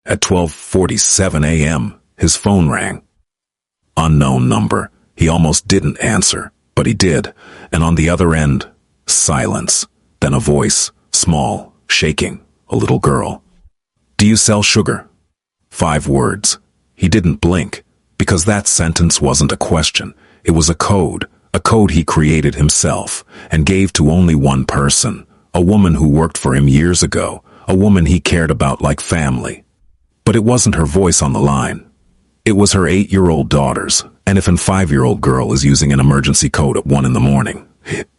At 12:47 a.m., his phone rang. Unknown number. He almost didn't answer, but he did, and on the other end, silence. Then a voice, small, shaking, a little girl. "Do you sell sugar?" 5 words. He didn't blink, because that sentence wasn't a question. It was a code he created himself, and gave to only one person, a woman who worked for him years ago, a woman he cared about like family. But it wasn't her voice on the line. It was her 8-year-old daughter's, and if a 5-year-old girl is using an emergency code at 1 in the morning,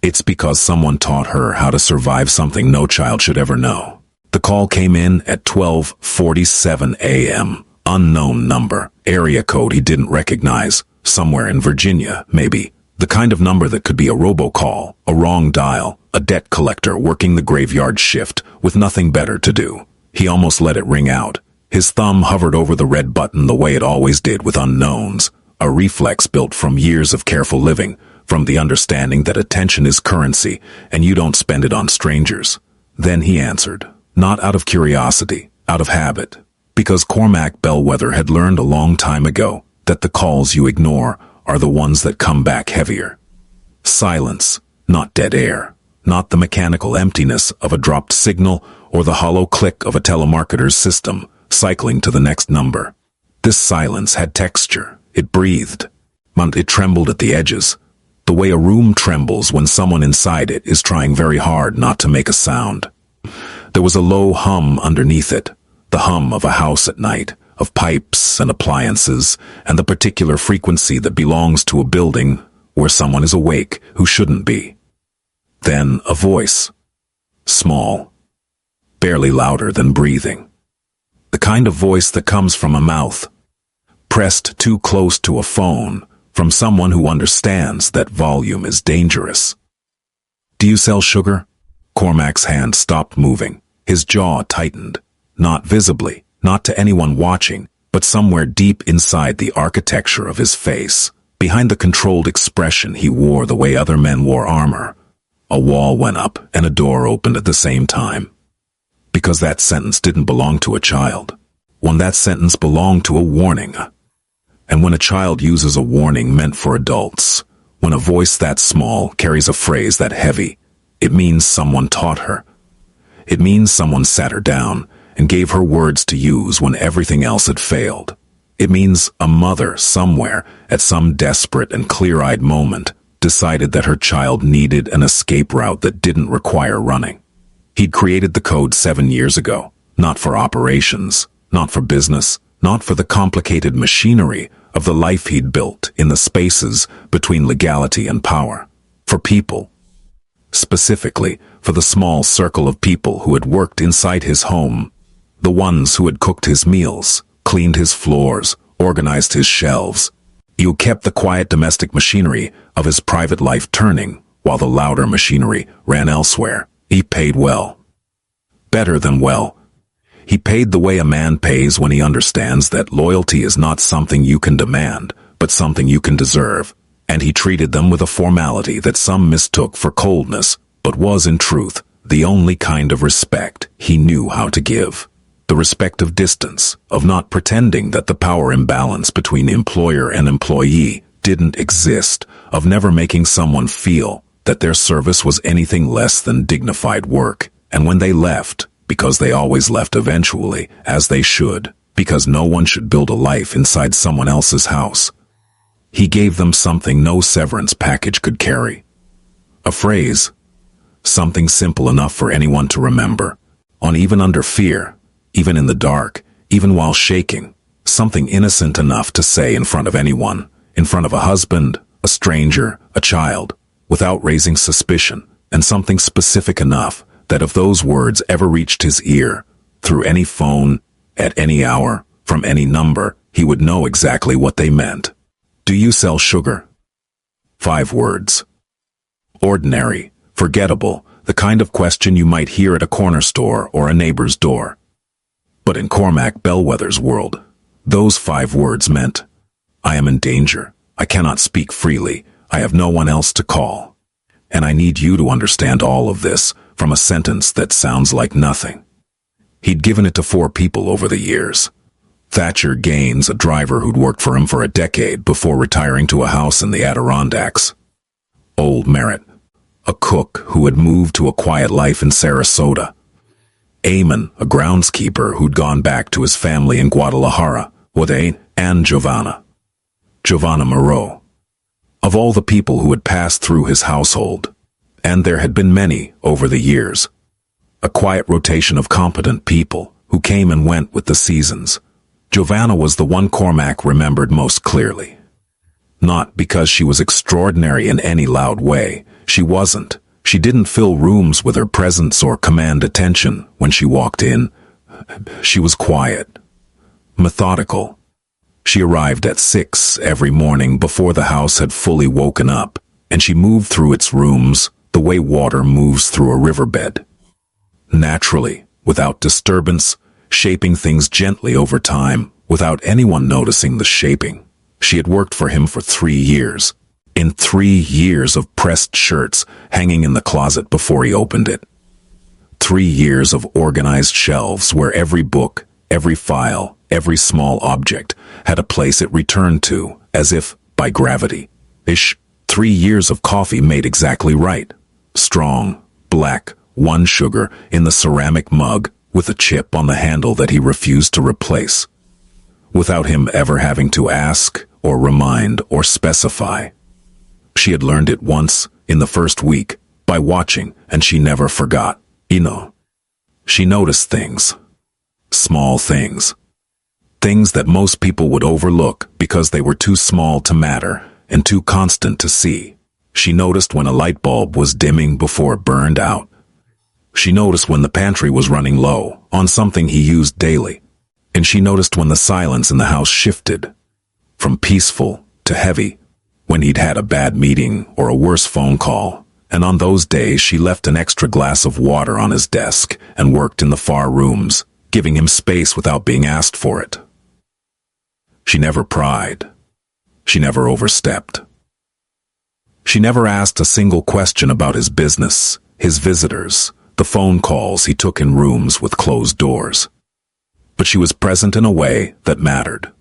it's because someone taught her how to survive something no child should ever know. The call came in at 12:47 a.m. Unknown number, area code he didn't recognize, somewhere in Virginia, maybe. The kind of number that could be a robocall, a wrong dial, a debt collector working the graveyard shift with nothing better to do. He almost let it ring out. His thumb hovered over the red button the way it always did with unknowns, a reflex built from years of careful living, from the understanding that attention is currency and you don't spend it on strangers. Then he answered, not out of curiosity, out of habit, because Cormac Bellwether had learned a long time ago that the calls you ignore are the ones that come back heavier. Silence, not dead air, not the mechanical emptiness of a dropped signal or the hollow click of a telemarketer's system cycling to the next number. This silence had texture. It breathed. It trembled at the edges, the way a room trembles when someone inside it is trying very hard not to make a sound. There was a low hum underneath it, the hum of a house at night, of pipes and appliances, and the particular frequency that belongs to a building where someone is awake who shouldn't be. Then a voice. Small. Barely louder than breathing. The kind of voice that comes from a mouth, pressed too close to a phone, from someone who understands that volume is dangerous. "Do you sell sugar?" Cormac's hand stopped moving. His jaw tightened. Not visibly, not to anyone watching, but somewhere deep inside the architecture of his face, behind the controlled expression he wore the way other men wore armor. A wall went up and a door opened at the same time. Because that sentence didn't belong to a child. When that sentence belonged to a warning. And when a child uses a warning meant for adults, when a voice that small carries a phrase that heavy, it means someone taught her. It means someone sat her down and gave her words to use when everything else had failed. It means a mother somewhere, at some desperate and clear-eyed moment, decided that her child needed an escape route that didn't require running. He'd created the code 7 years ago, not for operations, not for business, not for the complicated machinery of the life he'd built in the spaces between legality and power. For people. Specifically, for the small circle of people who had worked inside his home, the ones who had cooked his meals, cleaned his floors, organized his shelves. You kept the quiet domestic machinery of his private life turning, while the louder machinery ran elsewhere. He paid well. Better than well. He paid the way a man pays when he understands that loyalty is not something you can demand, but something you can deserve. And he treated them with a formality that some mistook for coldness, but was in truth the only kind of respect he knew how to give. The respect of distance, of not pretending that the power imbalance between employer and employee didn't exist, of never making someone feel that their service was anything less than dignified work. And when they left, because they always left eventually, as they should, because no one should build a life inside someone else's house, he gave them something no severance package could carry. A phrase, something simple enough for anyone to remember, on even under fear, even in the dark, even while shaking, something innocent enough to say in front of anyone, in front of a husband, a stranger, a child, without raising suspicion, and something specific enough that if those words ever reached his ear, through any phone, at any hour, from any number, he would know exactly what they meant. "Do you sell sugar?" 5 words. Ordinary, forgettable, the kind of question you might hear at a corner store or a neighbor's door. But in Cormac Bellwether's world, those 5 words meant, I am in danger, I cannot speak freely, I have no one else to call. And I need you to understand all of this from a sentence that sounds like nothing. He'd given it to 4 people over the years, Thatcher Gaines, a driver who'd worked for him for a decade before retiring to a house in the Adirondacks. Old Merritt, a cook who had moved to a quiet life in Sarasota. Eamon, a groundskeeper who'd gone back to his family in Guadalajara, and Giovanna Moreau. Of all the people who had passed through his household, and there had been many over the years, a quiet rotation of competent people who came and went with the seasons, Giovanna was the one Cormac remembered most clearly. Not because she was extraordinary in any loud way. She wasn't. She didn't fill rooms with her presence or command attention when she walked in. She was quiet, methodical. She arrived at 6 every morning before the house had fully woken up, and she moved through its rooms the way water moves through a riverbed. Naturally, without disturbance, shaping things gently over time, without anyone noticing the shaping. She had worked for him for 3 years. In 3 years of pressed shirts hanging in the closet before he opened it. 3 years of organized shelves where every book, every file, every small object had a place it returned to, as if by gravity. 3 years of coffee made exactly right. Strong, black, 1 sugar in the ceramic mug with a chip on the handle that he refused to replace. Without him ever having to ask or remind or specify. She had learned it once, in the first week, by watching, and she never forgot. She noticed things. Small things. Things that most people would overlook because they were too small to matter and too constant to see. She noticed when a light bulb was dimming before it burned out. She noticed when the pantry was running low on something he used daily. And she noticed when the silence in the house shifted from peaceful to heavy, when he'd had a bad meeting or a worse phone call, and on those days she left an extra glass of water on his desk and worked in the far rooms, giving him space without being asked for it. She never pried. She never overstepped. She never asked a single question about his business, his visitors, the phone calls he took in rooms with closed doors. But she was present in a way that mattered.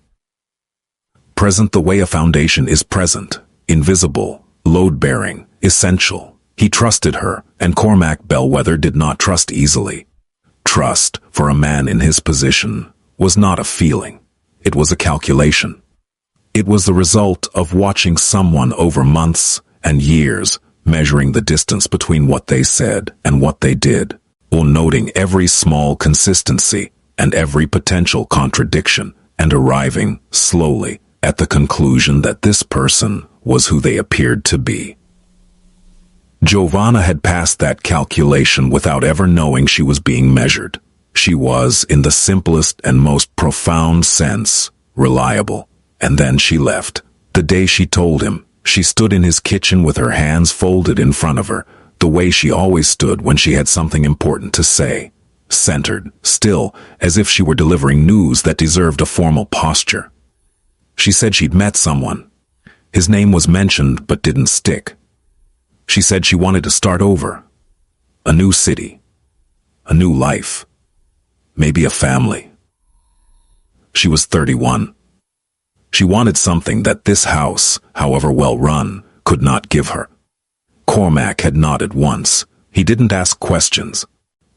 Present the way a foundation is present, invisible, load-bearing, essential. He trusted her, and Cormac Bellwether did not trust easily. Trust, for a man in his position, was not a feeling. It was a calculation. It was the result of watching someone over months and years, measuring the distance between what they said and what they did, or noting every small consistency and every potential contradiction, and arriving, slowly, at the conclusion that this person was who they appeared to be. Giovanna had passed that calculation without ever knowing she was being measured. She was, in the simplest and most profound sense, reliable. And then she left. The day she told him, she stood in his kitchen with her hands folded in front of her, the way she always stood when she had something important to say. Centered, still, as if she were delivering news that deserved a formal posture. She said she'd met someone. His name was mentioned but didn't stick. She said she wanted to start over. A new city. A new life. Maybe a family. She was 31. She wanted something that this house, however well run, could not give her. Cormac had nodded once. He didn't ask questions.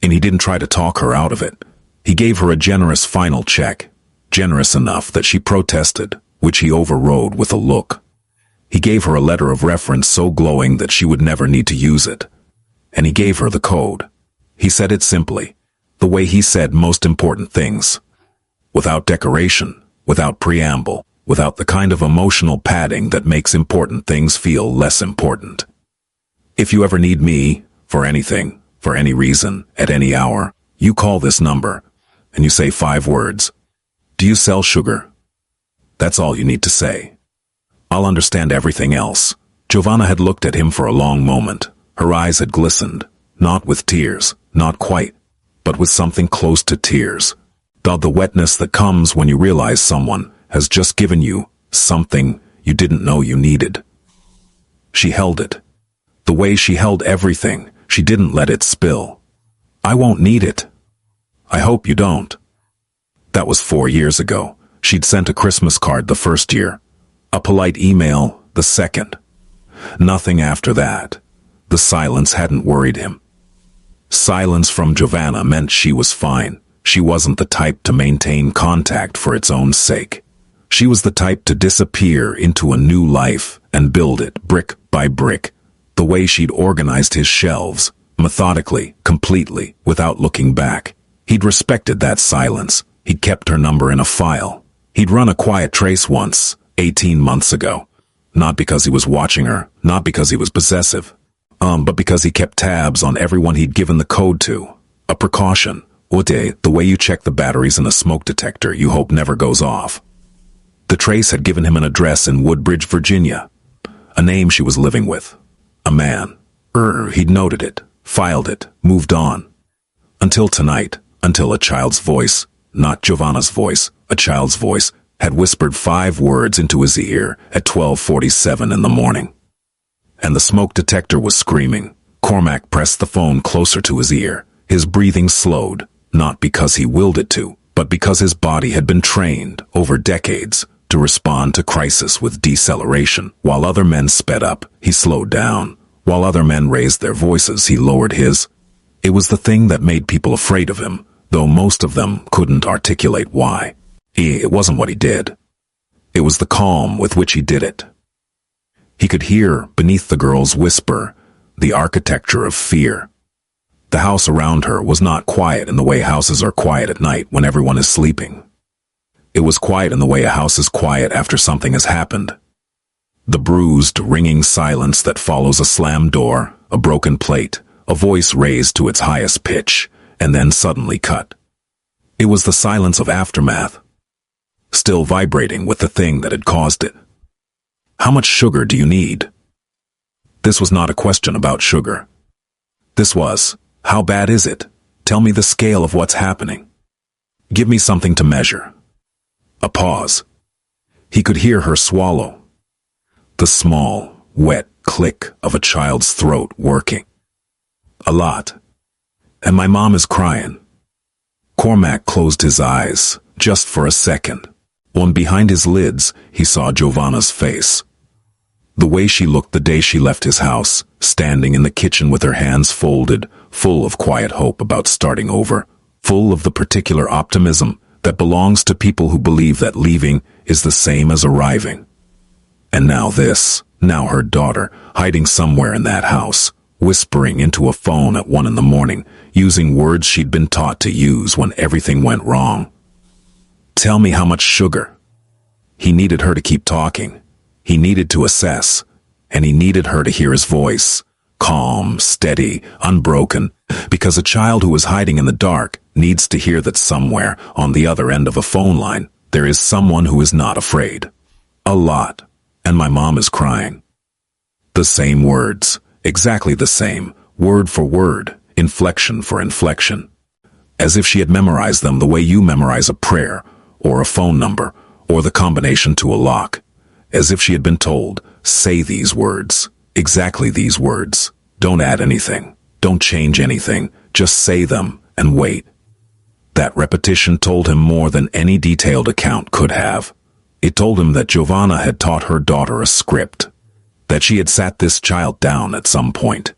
And he didn't try to talk her out of it. He gave her a generous final check, generous enough that she protested, which he overrode with a look. He gave her a letter of reference so glowing that she would never need to use it. And he gave her the code. He said it simply, the way he said most important things. Without decoration, without preamble, without the kind of emotional padding that makes important things feel less important. If you ever need me, for anything, for any reason, at any hour, you call this number, and you say 5 words. Do you sell sugar? That's all you need to say. I'll understand everything else. Giovanna had looked at him for a long moment. Her eyes had glistened, not with tears, not quite, but with something close to tears. The wetness that comes when you realize someone has just given you something you didn't know you needed. She held it. The way she held everything, she didn't let it spill. I won't need it. I hope you don't. That was 4 years ago. She'd sent a Christmas card the first year, a polite email the second. Nothing after that. The silence hadn't worried him. Silence from Giovanna meant she was fine. She wasn't the type to maintain contact for its own sake. She was the type to disappear into a new life and build it brick by brick, the way she'd organized his shelves, methodically, completely, without looking back. He'd respected that silence. He'd kept her number in a file. He'd run a quiet trace once, 18 months ago. Not because he was watching her, not because he was possessive, but because he kept tabs on everyone he'd given the code to. A precaution. The way you check the batteries in a smoke detector you hope never goes off. The trace had given him an address in Woodbridge, Virginia. A name she was living with. A man. He'd noted it, filed it, moved on. Until tonight, until a child's voice, not Giovanna's voice, a child's voice, had whispered 5 words into his ear at 12:47 in the morning. And the smoke detector was screaming. Cormac pressed the phone closer to his ear. His breathing slowed, not because he willed it to, but because his body had been trained, over decades, to respond to crisis with deceleration. While other men sped up, he slowed down. While other men raised their voices, he lowered his. It was the thing that made people afraid of him, though most of them couldn't articulate why. It wasn't what he did. It was the calm with which he did it. He could hear, beneath the girl's whisper, the architecture of fear. The house around her was not quiet in the way houses are quiet at night when everyone is sleeping. It was quiet in the way a house is quiet after something has happened. The bruised, ringing silence that follows a slammed door, a broken plate, a voice raised to its highest pitch, and then suddenly cut. It was the silence of aftermath, still vibrating with the thing that had caused it. How much sugar do you need? This was not a question about sugar. This was, how bad is it? Tell me the scale of what's happening. Give me something to measure. A pause. He could hear her swallow. The small, wet click of a child's throat working. A lot. And my mom is crying. Cormac closed his eyes, just for a second. When behind his lids, he saw Giovanna's face. The way she looked the day she left his house, standing in the kitchen with her hands folded, full of quiet hope about starting over, full of the particular optimism that belongs to people who believe that leaving is the same as arriving. And now this, now her daughter, hiding somewhere in that house, whispering into a phone at 1 a.m, using words she'd been taught to use when everything went wrong. Tell me how much sugar. He needed her to keep talking. He needed to assess, and he needed her to hear his voice, calm, steady, unbroken, because a child who is hiding in the dark needs to hear that somewhere on the other end of a phone line there is someone who is not afraid. A lot. And my mom is crying. The same words, exactly the same, word for word, inflection for inflection. As if she had memorized them the way you memorize a prayer, or a phone number, or the combination to a lock. As if she had been told, say these words, exactly these words. Don't add anything. Don't change anything. Just say them and wait. That repetition told him more than any detailed account could have. It told him that Giovanna had taught her daughter a script, that she had sat this child down at some point,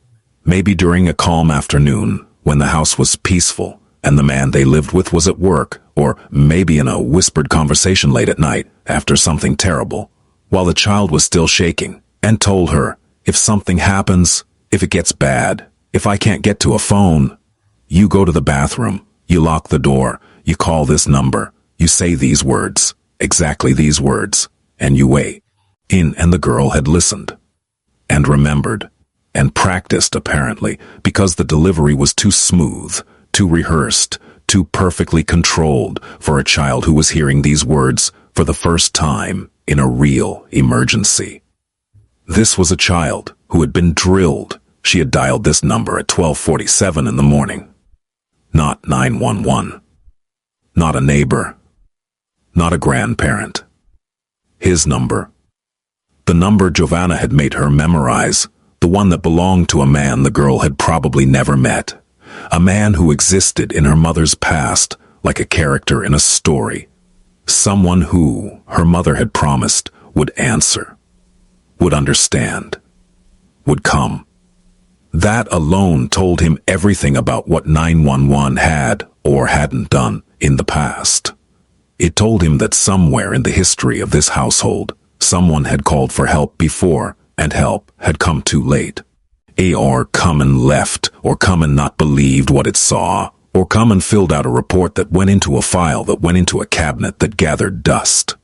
maybe during a calm afternoon when the house was peaceful and the man they lived with was at work, or maybe in a whispered conversation late at night after something terrible, while the child was still shaking, and told her, if something happens, if it gets bad, if I can't get to a phone, you go to the bathroom, you lock the door, you call this number, you say these words, exactly these words, and you wait. And the girl had listened, and remembered, and practiced apparently, because the delivery was too smooth, too rehearsed, too perfectly controlled for a child who was hearing these words for the first time in a real emergency. This was a child who had been drilled. She had dialed this number at 12:47 in the morning. Not 911. Not a neighbor. Not a grandparent. His number. The number Giovanna had made her memorize, the one that belonged to a man the girl had probably never met. A man who existed in her mother's past like a character in a story. Someone who, her mother had promised, would answer, would understand, would come. That alone told him everything about what 911 had or hadn't done in the past. It told him that somewhere in the history of this household, someone had called for help before, and help had come too late. Or come and left, or come and not believed what it saw, or come and filled out a report that went into a file that went into a cabinet that gathered dust.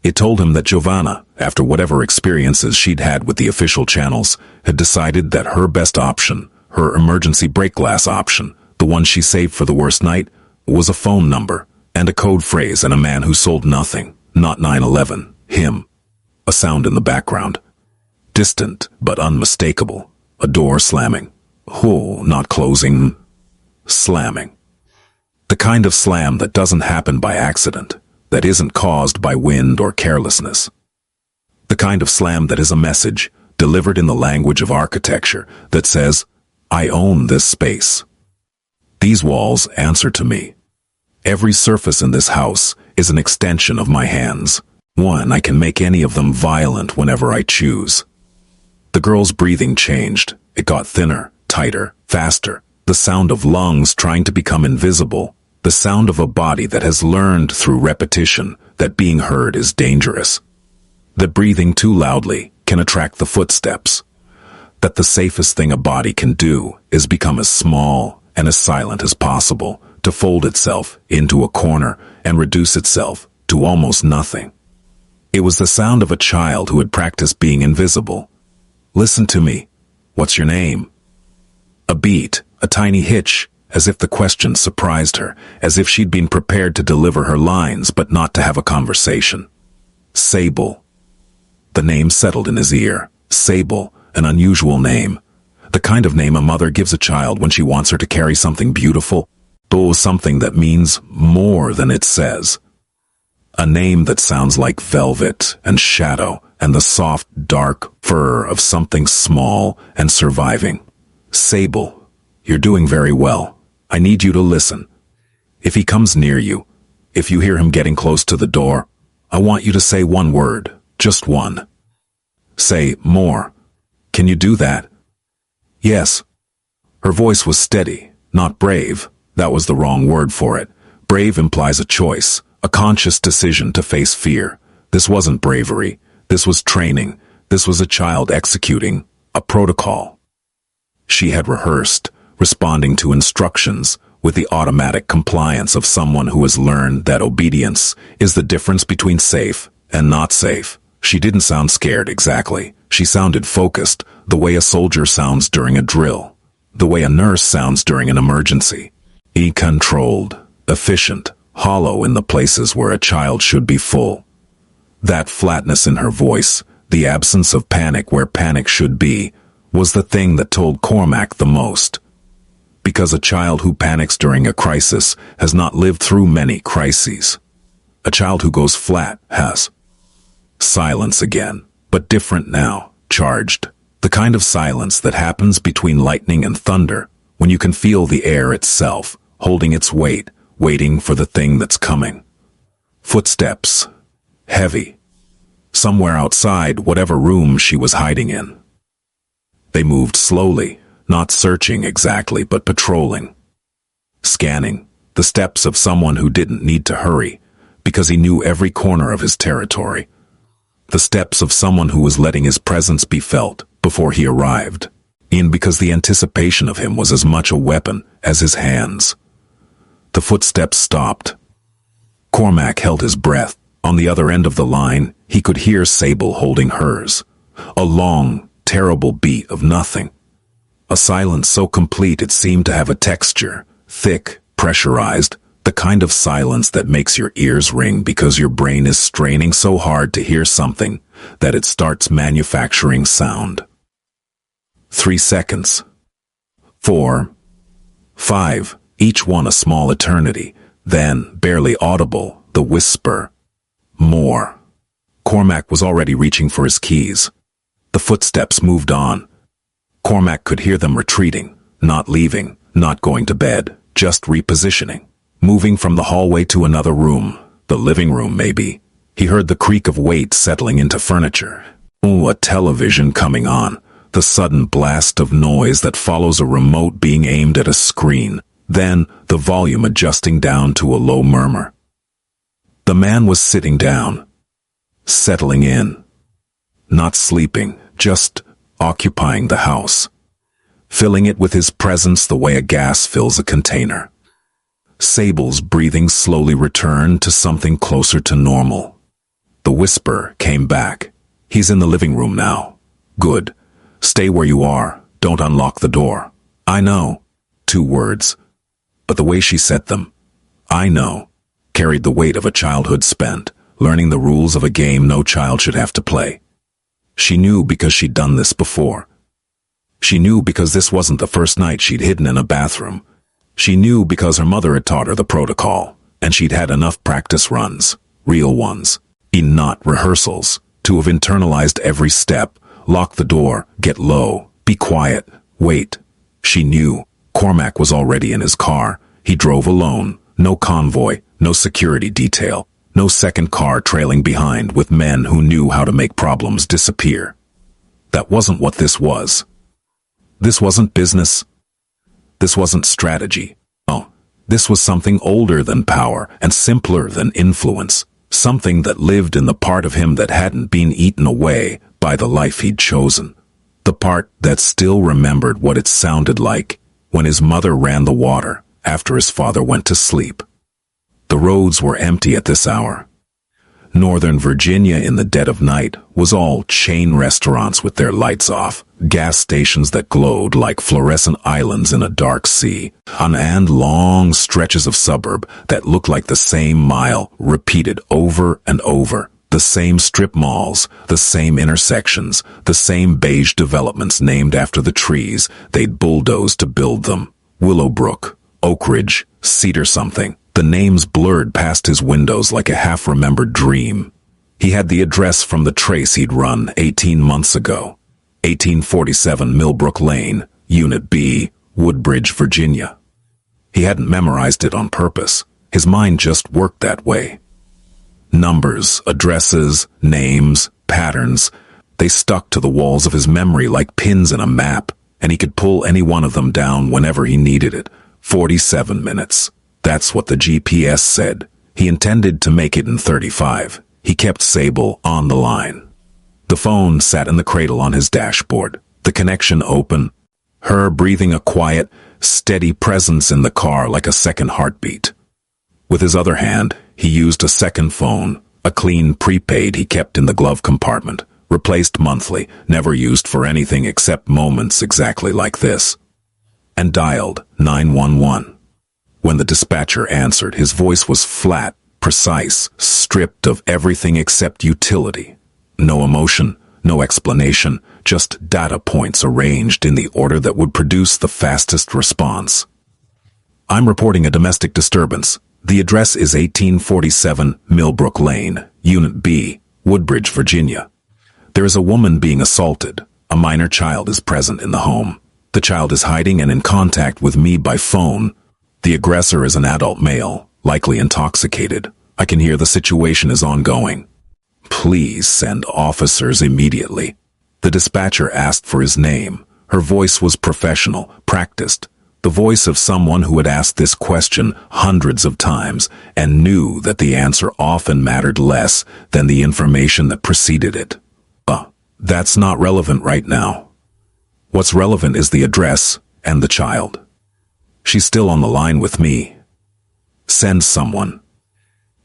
It told him that Giovanna, after whatever experiences she'd had with the official channels, had decided that her best option, her emergency break glass option, the one she saved for the worst night, was a phone number, and a code phrase and a man who sold nothing, not 9/11, him. A sound in the background. Distant, but unmistakable. A door slamming. Oh, not closing. Slamming. The kind of slam that doesn't happen by accident, that isn't caused by wind or carelessness. The kind of slam that is a message, delivered in the language of architecture, that says, I own this space. These walls answer to me. Every surface in this house is an extension of my hands. I can make any of them violent whenever I choose. The girl's breathing changed. It got thinner, tighter, faster. The sound of lungs trying to become invisible. The sound of a body that has learned through repetition that being heard is dangerous. That breathing too loudly can attract the footsteps. That the safest thing a body can do is become as small and as silent as possible, to fold itself into a corner and reduce itself to almost nothing. It was the sound of a child who had practiced being invisible. Listen to me. What's your name? A beat, a tiny hitch, as if the question surprised her, as if she'd been prepared to deliver her lines but not to have a conversation. Sable. The name settled in his ear. Sable, an unusual name. The kind of name a mother gives a child when she wants her to carry something beautiful, though something that means more than it says. A name that sounds like velvet and shadow and the soft, dark fur of something small and surviving. Sable, you're doing very well. I need you to listen. If he comes near you, if you hear him getting close to the door, I want you to say one word, just one. Say more. Can you do that? Yes. Her voice was steady, not brave. That was the wrong word for it. Brave implies a choice, a conscious decision to face fear. This wasn't bravery. This was training. This was a child executing a protocol. She had rehearsed, responding to instructions with the automatic compliance of someone who has learned that obedience is the difference between safe and not safe. She didn't sound scared exactly. She sounded focused, the way a soldier sounds during a drill, the way a nurse sounds during an emergency. Controlled, efficient, hollow in the places where a child should be full. That flatness in her voice, the absence of panic where panic should be, was the thing that told Cormac the most. Because a child who panics during a crisis has not lived through many crises. A child who goes flat has. Silence again, but different now, charged. The kind of silence that happens between lightning and thunder, when you can feel the air itself, holding its weight, waiting for the thing that's coming. Footsteps. Heavy. Somewhere outside whatever room she was hiding in. They moved slowly, not searching exactly, but patrolling. Scanning. The steps of someone who didn't need to hurry, because he knew every corner of his territory. The steps of someone who was letting his presence be felt before he arrived, because the anticipation of him was as much a weapon as his hands. The footsteps stopped. Cormac held his breath. On the other end of the line, he could hear Sable holding hers. A long, terrible beat of nothing. A silence so complete it seemed to have a texture, thick, pressurized, the kind of silence that makes your ears ring because your brain is straining so hard to hear something that it starts manufacturing sound. 3 seconds. 4. 5. Each one a small eternity. Then, barely audible, the whisper. More. Cormac was already reaching for his keys. The footsteps moved on. Cormac could hear them retreating, not leaving, not going to bed, just repositioning. Moving from the hallway to another room, The living room, maybe. He heard the creak of weight settling into furniture. Ooh, a television coming on. The sudden blast of noise that follows a remote being aimed at a screen. Then, the volume adjusting down to a low murmur. The man was sitting down. Settling in. Not sleeping, just occupying the house. Filling it with his presence the way a gas fills a container. Sable's breathing slowly returned to something closer to normal. The whisper came back. He's in the living room now. Good. Stay where you are. Don't unlock the door. I know. 2 words. But the way she said them, I know, carried the weight of a childhood spent, learning the rules of a game no child should have to play. She knew because she'd done this before. She knew because this wasn't the first night she'd hidden in a bathroom. She knew because her mother had taught her the protocol, and she'd had enough practice runs, real ones, not rehearsals, to have internalized every step. Lock the door, get low, be quiet, wait. She knew. Cormac was already in his car. He drove alone, no convoy, no security detail, no second car trailing behind with men who knew how to make problems disappear. That wasn't what this was. This wasn't business. This wasn't strategy. Oh, this was something older than power and simpler than influence. Something that lived in the part of him that hadn't been eaten away by the life he'd chosen. The part that still remembered what it sounded like when his mother ran the water after his father went to sleep. The roads were empty at this hour. Northern Virginia in the dead of night was all chain restaurants with their lights off, gas stations that glowed like fluorescent islands in a dark sea, and long stretches of suburb that looked like the same mile repeated over and over, the same strip malls, the same intersections, the same beige developments named after the trees they'd bulldozed to build them. Willowbrook, Oak Ridge, Cedar something. The names blurred past his windows like a half-remembered dream. He had the address from the trace he'd run 18 months ago. 1847 Millbrook Lane, Unit B, Woodbridge, Virginia. He hadn't memorized it on purpose. His mind just worked that way. Numbers, addresses, names, patterns, they stuck to the walls of his memory like pins in a map, and he could pull any one of them down whenever he needed it. 47 minutes. That's what the GPS said. He intended to make it in 35. He kept Sable on the line. The phone sat in the cradle on his dashboard, the connection open, her breathing a quiet, steady presence in the car like a second heartbeat. With his other hand, he used a second phone, a clean prepaid he kept in the glove compartment, replaced monthly, never used for anything except moments exactly like this, and dialed 911. When the dispatcher answered, his voice was flat, precise, stripped of everything except utility. No emotion, no explanation, just data points arranged in the order that would produce the fastest response. I'm reporting a domestic disturbance. The address is 1847 Millbrook Lane, Unit B, Woodbridge, Virginia. There is a woman being assaulted. A minor child is present in the home. The child is hiding and in contact with me by phone. The aggressor is an adult male, likely intoxicated. I can hear the situation is ongoing. Please send officers immediately. The dispatcher asked for his name. Her voice was professional, practiced. The voice of someone who had asked this question hundreds of times and knew that the answer often mattered less than the information that preceded it. That's not relevant right now. What's relevant is the address and the child. She's still on the line with me. Send someone.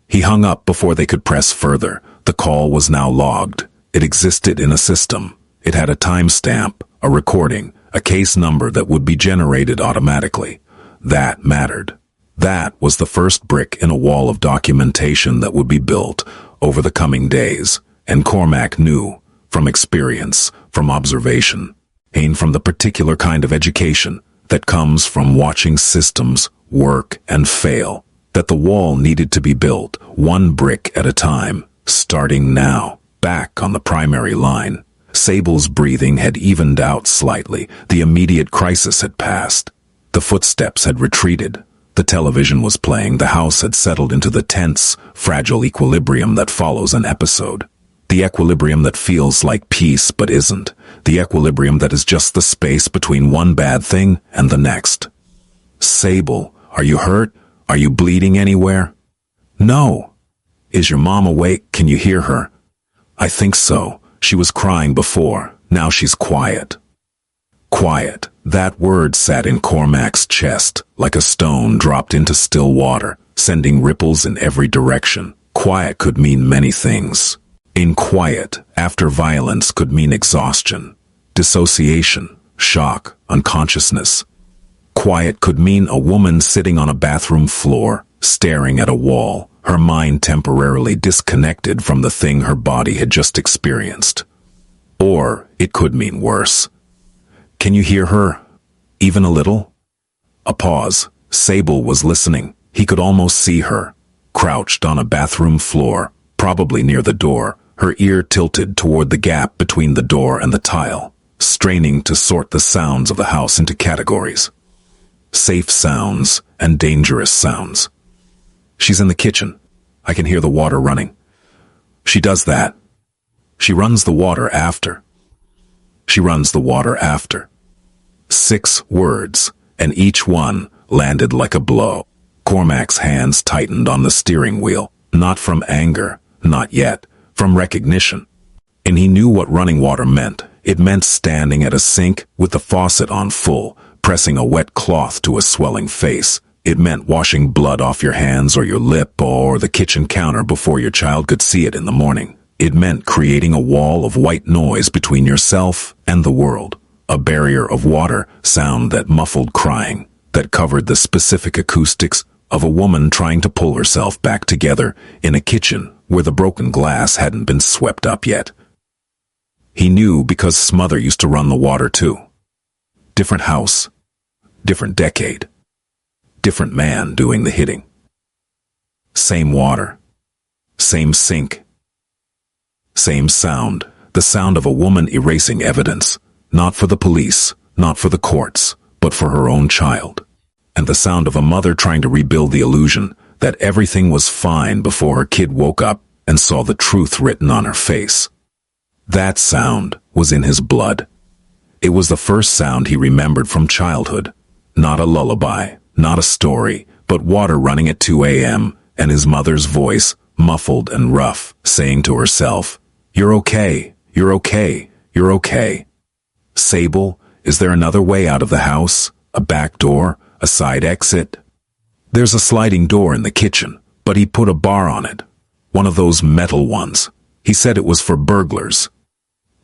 He hung up before they could press further. The call was now logged. It existed in a system. It had a timestamp, a recording, a case number that would be generated automatically. That mattered. That was the first brick in a wall of documentation that would be built over the coming days. And Cormac knew, from experience, from observation, and from the particular kind of education that comes from watching systems work and fail, that the wall needed to be built, one brick at a time, starting now, back on the primary line. Sable's breathing had evened out slightly. The immediate crisis had passed. The footsteps had retreated. The television was playing. The house had settled into the tense, fragile equilibrium that follows an episode. The equilibrium that feels like peace but isn't. The equilibrium that is just the space between one bad thing and the next. Sable, are you hurt? Are you bleeding anywhere? No. Is your mom awake? Can you hear her? I think so. She was crying before. Now she's quiet. Quiet. That word sat in Cormac's chest, like a stone dropped into still water, sending ripples in every direction. Quiet could mean many things. In quiet, after violence could mean exhaustion, dissociation, shock, unconsciousness. Quiet could mean a woman sitting on a bathroom floor, staring at a wall, her mind temporarily disconnected from the thing her body had just experienced. Or it could mean worse. Can you hear her? Even a little? A pause. Sable was listening. He could almost see her, crouched on a bathroom floor, probably near the door, her ear tilted toward the gap between the door and the tile, straining to sort the sounds of the house into categories. Safe sounds and dangerous sounds. She's in the kitchen. I can hear the water running. She does that. She runs the water after. She runs the water after. 6 words, and each one landed like a blow. Cormac's hands tightened on the steering wheel, not from anger, not yet, from recognition. And he knew what running water meant. It meant standing at a sink with the faucet on full, pressing a wet cloth to a swelling face. It meant washing blood off your hands or your lip or the kitchen counter before your child could see it in the morning. It meant creating a wall of white noise between yourself and the world, a barrier of water, sound that muffled crying, that covered the specific acoustics of a woman trying to pull herself back together in a kitchen where the broken glass hadn't been swept up yet. He knew because Smother used to run the water too. Different house, different decade, different man doing the hitting. Same water, same sink. Same sound, the sound of a woman erasing evidence, not for the police, not for the courts, but for her own child. And the sound of a mother trying to rebuild the illusion that everything was fine before her kid woke up and saw the truth written on her face. That sound was in his blood. It was the first sound he remembered from childhood. Not a lullaby, not a story, but water running at 2 a.m. and his mother's voice, muffled and rough, saying to herself, "You're okay, you're okay, you're okay." Sable, is there another way out of the house? A back door? A side exit? There's a sliding door in the kitchen, but he put a bar on it. One of those metal ones. He said it was for burglars.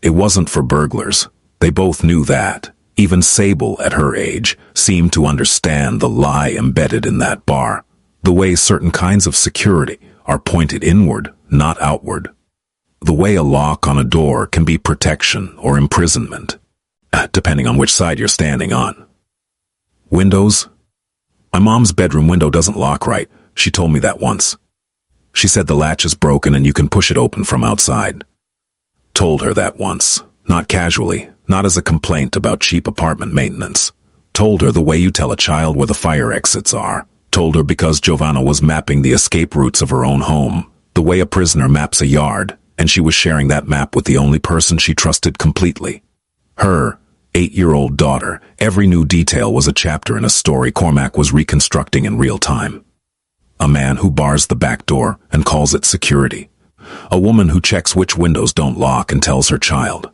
It wasn't for burglars. They both knew that. Even Sable, at her age, seemed to understand the lie embedded in that bar. The way certain kinds of security are pointed inward, not outward. The way a lock on a door can be protection or imprisonment, depending on which side you're standing on. Windows? My mom's bedroom window doesn't lock right. She told me that once. She said the latch is broken and you can push it open from outside. Told her that once, not casually, not as a complaint about cheap apartment maintenance. Told her the way you tell a child where the fire exits are. Told her because Giovanna was mapping the escape routes of her own home, the way a prisoner maps a yard, and she was sharing that map with the only person she trusted completely. Her 8-year-old daughter. Every new detail was a chapter in a story Cormac was reconstructing in real time. A man who bars the back door and calls it security. A woman who checks which windows don't lock and tells her child.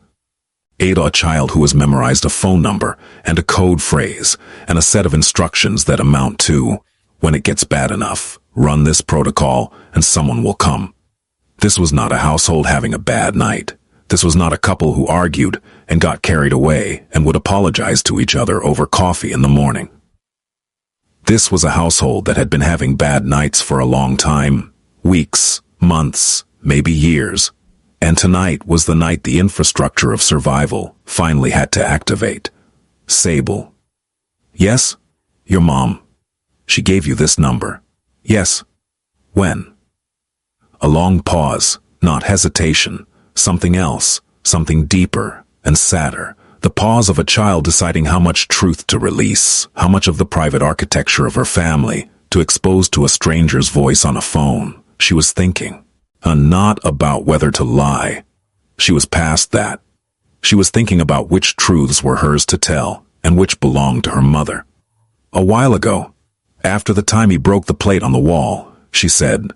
A child who has memorized a phone number and a code phrase and a set of instructions that amount to, when it gets bad enough, run this protocol and someone will come. This was not a household having a bad night. This was not a couple who argued and got carried away and would apologize to each other over coffee in the morning. This was a household that had been having bad nights for a long time, weeks, months, maybe years. And tonight was the night the infrastructure of survival finally had to activate. Sable. Yes? Your mom. She gave you this number. Yes. When? A long pause, not hesitation, something else, something deeper and sadder, The pause of a child deciding how much truth to release, how much of the private architecture of her family to expose to a stranger's voice on a phone. She was thinking, not about whether to lie. She was past that. She was thinking about which truths were hers to tell and which belonged to her mother. A while ago, after the time he broke the plate on the wall, she said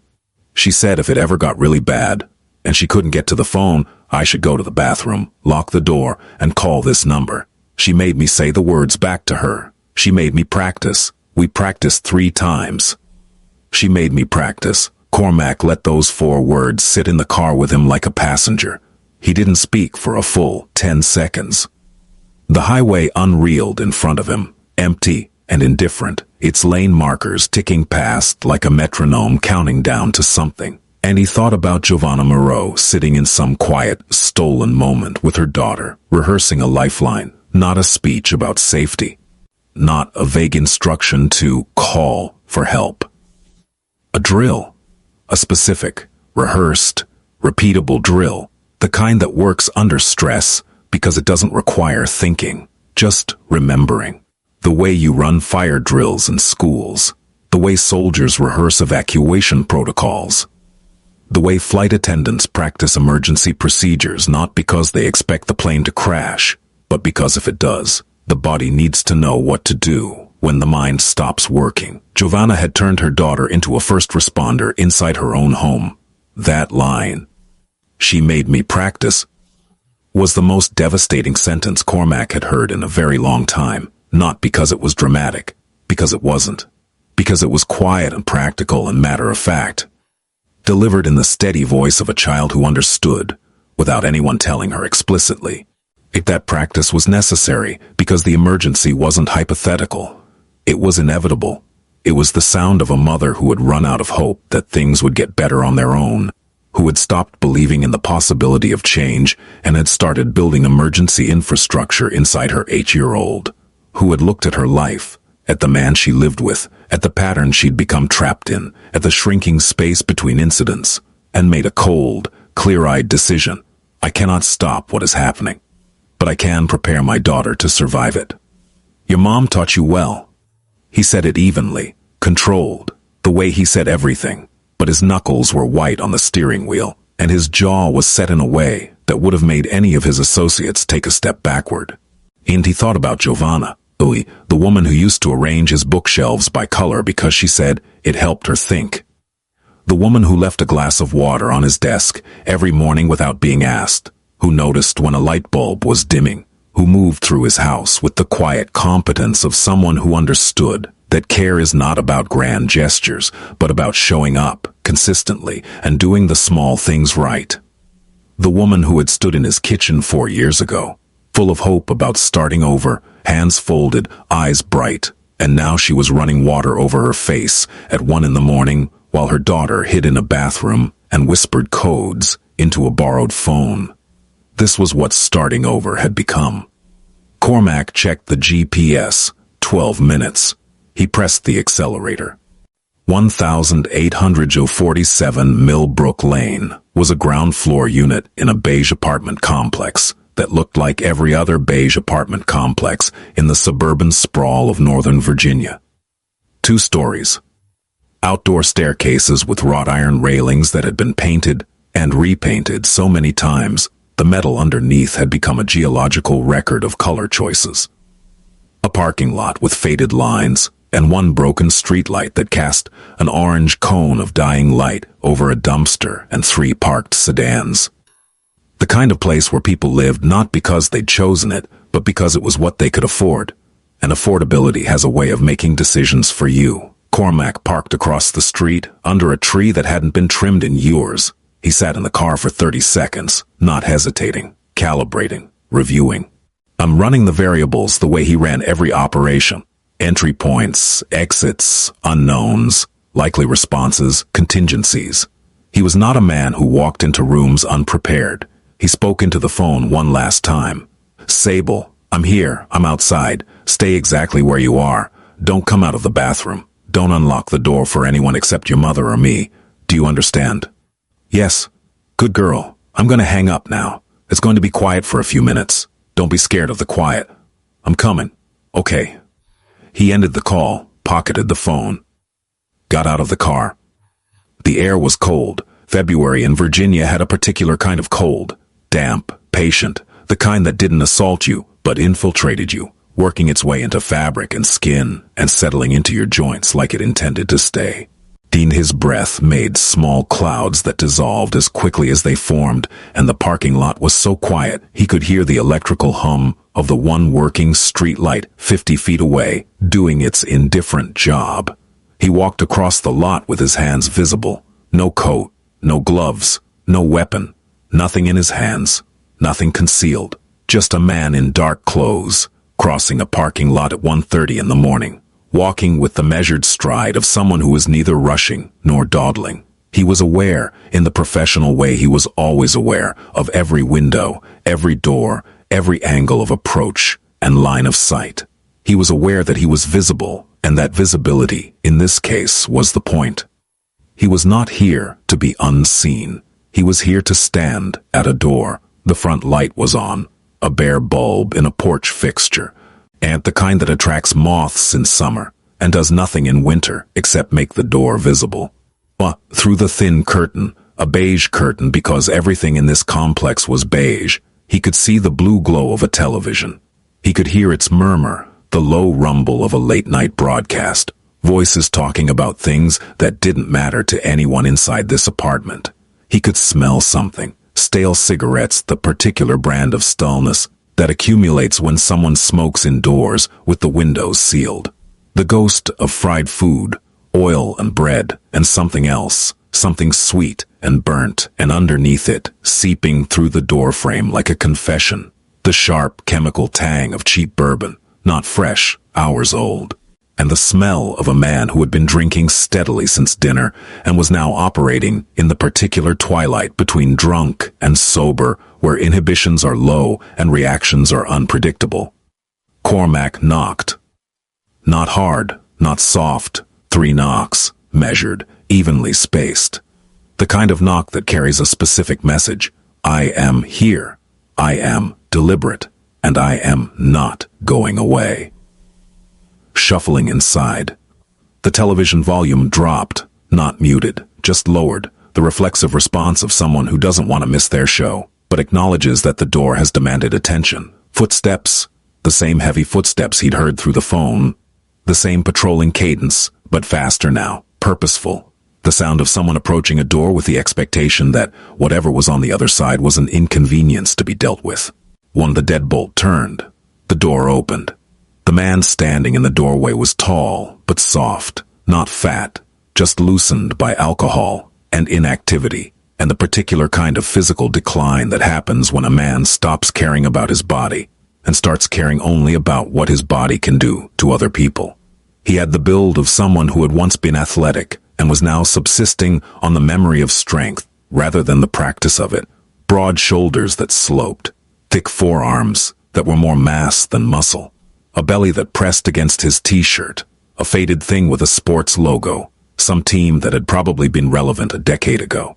if it ever got really bad and she couldn't get to the phone, I should go to the bathroom, lock the door, and call this number. She made me say the words back to her. She made me practice. We practiced 3 times. She made me practice. Cormac let those 4 words sit in the car with him like a passenger. He didn't speak for a full 10 seconds. The highway unreeled in front of him, empty and indifferent, its lane markers ticking past like a metronome counting down to something. And he thought about Giovanna Moreau sitting in some quiet, stolen moment with her daughter, rehearsing a lifeline, not a speech about safety, not a vague instruction to call for help. A drill, a specific, rehearsed, repeatable drill, the kind that works under stress because it doesn't require thinking, just remembering. The way you run fire drills in schools, the way soldiers rehearse evacuation protocols, the way flight attendants practice emergency procedures not because they expect the plane to crash, but because if it does, the body needs to know what to do when the mind stops working. Giovanna had turned her daughter into a first responder inside her own home. That line, "She made me practice," was the most devastating sentence Cormac had heard in a very long time, not because it was dramatic, because it wasn't, because it was quiet and practical and matter-of-fact. Delivered in the steady voice of a child who understood, without anyone telling her explicitly. That practice was necessary because the emergency wasn't hypothetical. It was inevitable. It was the sound of a mother who had run out of hope that things would get better on their own, who had stopped believing in the possibility of change and had started building emergency infrastructure inside her 8-year-old, who had looked at her life, at the man she lived with, at the pattern she'd become trapped in, at the shrinking space between incidents, and made a cold, clear-eyed decision. I cannot stop what is happening, but I can prepare my daughter to survive it. Your mom taught you well. He said it evenly, controlled, the way he said everything, but his knuckles were white on the steering wheel, and his jaw was set in a way that would have made any of his associates take a step backward. And he thought about Giovanna, the woman who used to arrange his bookshelves by color because she said it helped her think. The woman who left a glass of water on his desk every morning without being asked, who noticed when a light bulb was dimming, who moved through his house with the quiet competence of someone who understood that care is not about grand gestures, but about showing up consistently and doing the small things right. The woman who had stood in his kitchen 4 years ago, full of hope about starting over, hands folded, eyes bright, and now she was running water over her face at 1 a.m. while her daughter hid in a bathroom and whispered codes into a borrowed phone. This was what starting over had become. Cormac checked the GPS. 12 minutes. He pressed the accelerator. 1847 Millbrook Lane was a ground-floor unit in a beige apartment complex that looked like every other beige apartment complex in the suburban sprawl of Northern Virginia. 2 stories. Outdoor staircases with wrought iron railings that had been painted and repainted so many times, the metal underneath had become a geological record of color choices. A parking lot with faded lines, and 1 broken streetlight that cast an orange cone of dying light over a dumpster and 3 parked sedans. The kind of place where people lived not because they'd chosen it, but because it was what they could afford. And affordability has a way of making decisions for you. Cormac parked across the street, under a tree that hadn't been trimmed in years. He sat in the car for 30 seconds, not hesitating, calibrating, reviewing. I'm running the variables the way he ran every operation. Entry points, exits, unknowns, likely responses, contingencies. He was not a man who walked into rooms unprepared. He spoke into the phone one last time. Sable, I'm here, I'm outside. Stay exactly where you are. Don't come out of the bathroom. Don't unlock the door for anyone except your mother or me. Do you understand? Yes. Good girl. I'm going to hang up now. It's going to be quiet for a few minutes. Don't be scared of the quiet. I'm coming. Okay. He ended the call, pocketed the phone, got out of the car. The air was cold. February in Virginia had a particular kind of cold. Damp, patient, the kind that didn't assault you, but infiltrated you, working its way into fabric and skin and settling into your joints like it intended to stay. His breath made small clouds that dissolved as quickly as they formed, and the parking lot was so quiet he could hear the electrical hum of the one working street light 50 feet away, doing its indifferent job. He walked across the lot with his hands visible. No coat, no gloves, no weapon, nothing in his hands, nothing concealed. Just a man in dark clothes, crossing a parking lot at 1:30 in the morning, walking with the measured stride of someone who was neither rushing nor dawdling. He was aware, in the professional way he was always aware, of every window, every door, every angle of approach and line of sight. He was aware that he was visible, and that visibility, in this case, was the point. He was not here to be unseen. He was here to stand at a door. The front light was on, a bare bulb in a porch fixture, and the kind that attracts moths in summer and does nothing in winter except make the door visible. But through the thin curtain, a beige curtain because everything in this complex was beige, he could see the blue glow of a television. He could hear its murmur, the low rumble of a late-night broadcast, voices talking about things that didn't matter to anyone inside this apartment. He could smell something, stale cigarettes, the particular brand of stulness that accumulates when someone smokes indoors with the windows sealed. The ghost of fried food, oil and bread, and something else, something sweet and burnt, and underneath it, seeping through the doorframe like a confession, the sharp chemical tang of cheap bourbon, not fresh, hours old, and the smell of a man who had been drinking steadily since dinner and was now operating in the particular twilight between drunk and sober, where inhibitions are low and reactions are unpredictable. Cormac knocked. Not hard, not soft, 3 knocks, measured, evenly spaced. The kind of knock that carries a specific message. I am here. I am deliberate. And I am not going away. Shuffling inside. The television volume dropped, not muted, just lowered, the reflexive response of someone who doesn't want to miss their show, but acknowledges that the door has demanded attention. Footsteps, the same heavy footsteps he'd heard through the phone, the same patrolling cadence, but faster now, purposeful. The sound of someone approaching a door with the expectation that whatever was on the other side was an inconvenience to be dealt with. When the deadbolt turned, the door opened. The man standing in the doorway was tall, but soft, not fat, just loosened by alcohol and inactivity, and the particular kind of physical decline that happens when a man stops caring about his body and starts caring only about what his body can do to other people. He had the build of someone who had once been athletic and was now subsisting on the memory of strength rather than the practice of it. Broad shoulders that sloped, thick forearms that were more mass than muscle, a belly that pressed against his t-shirt, a faded thing with a sports logo, some team that had probably been relevant a decade ago.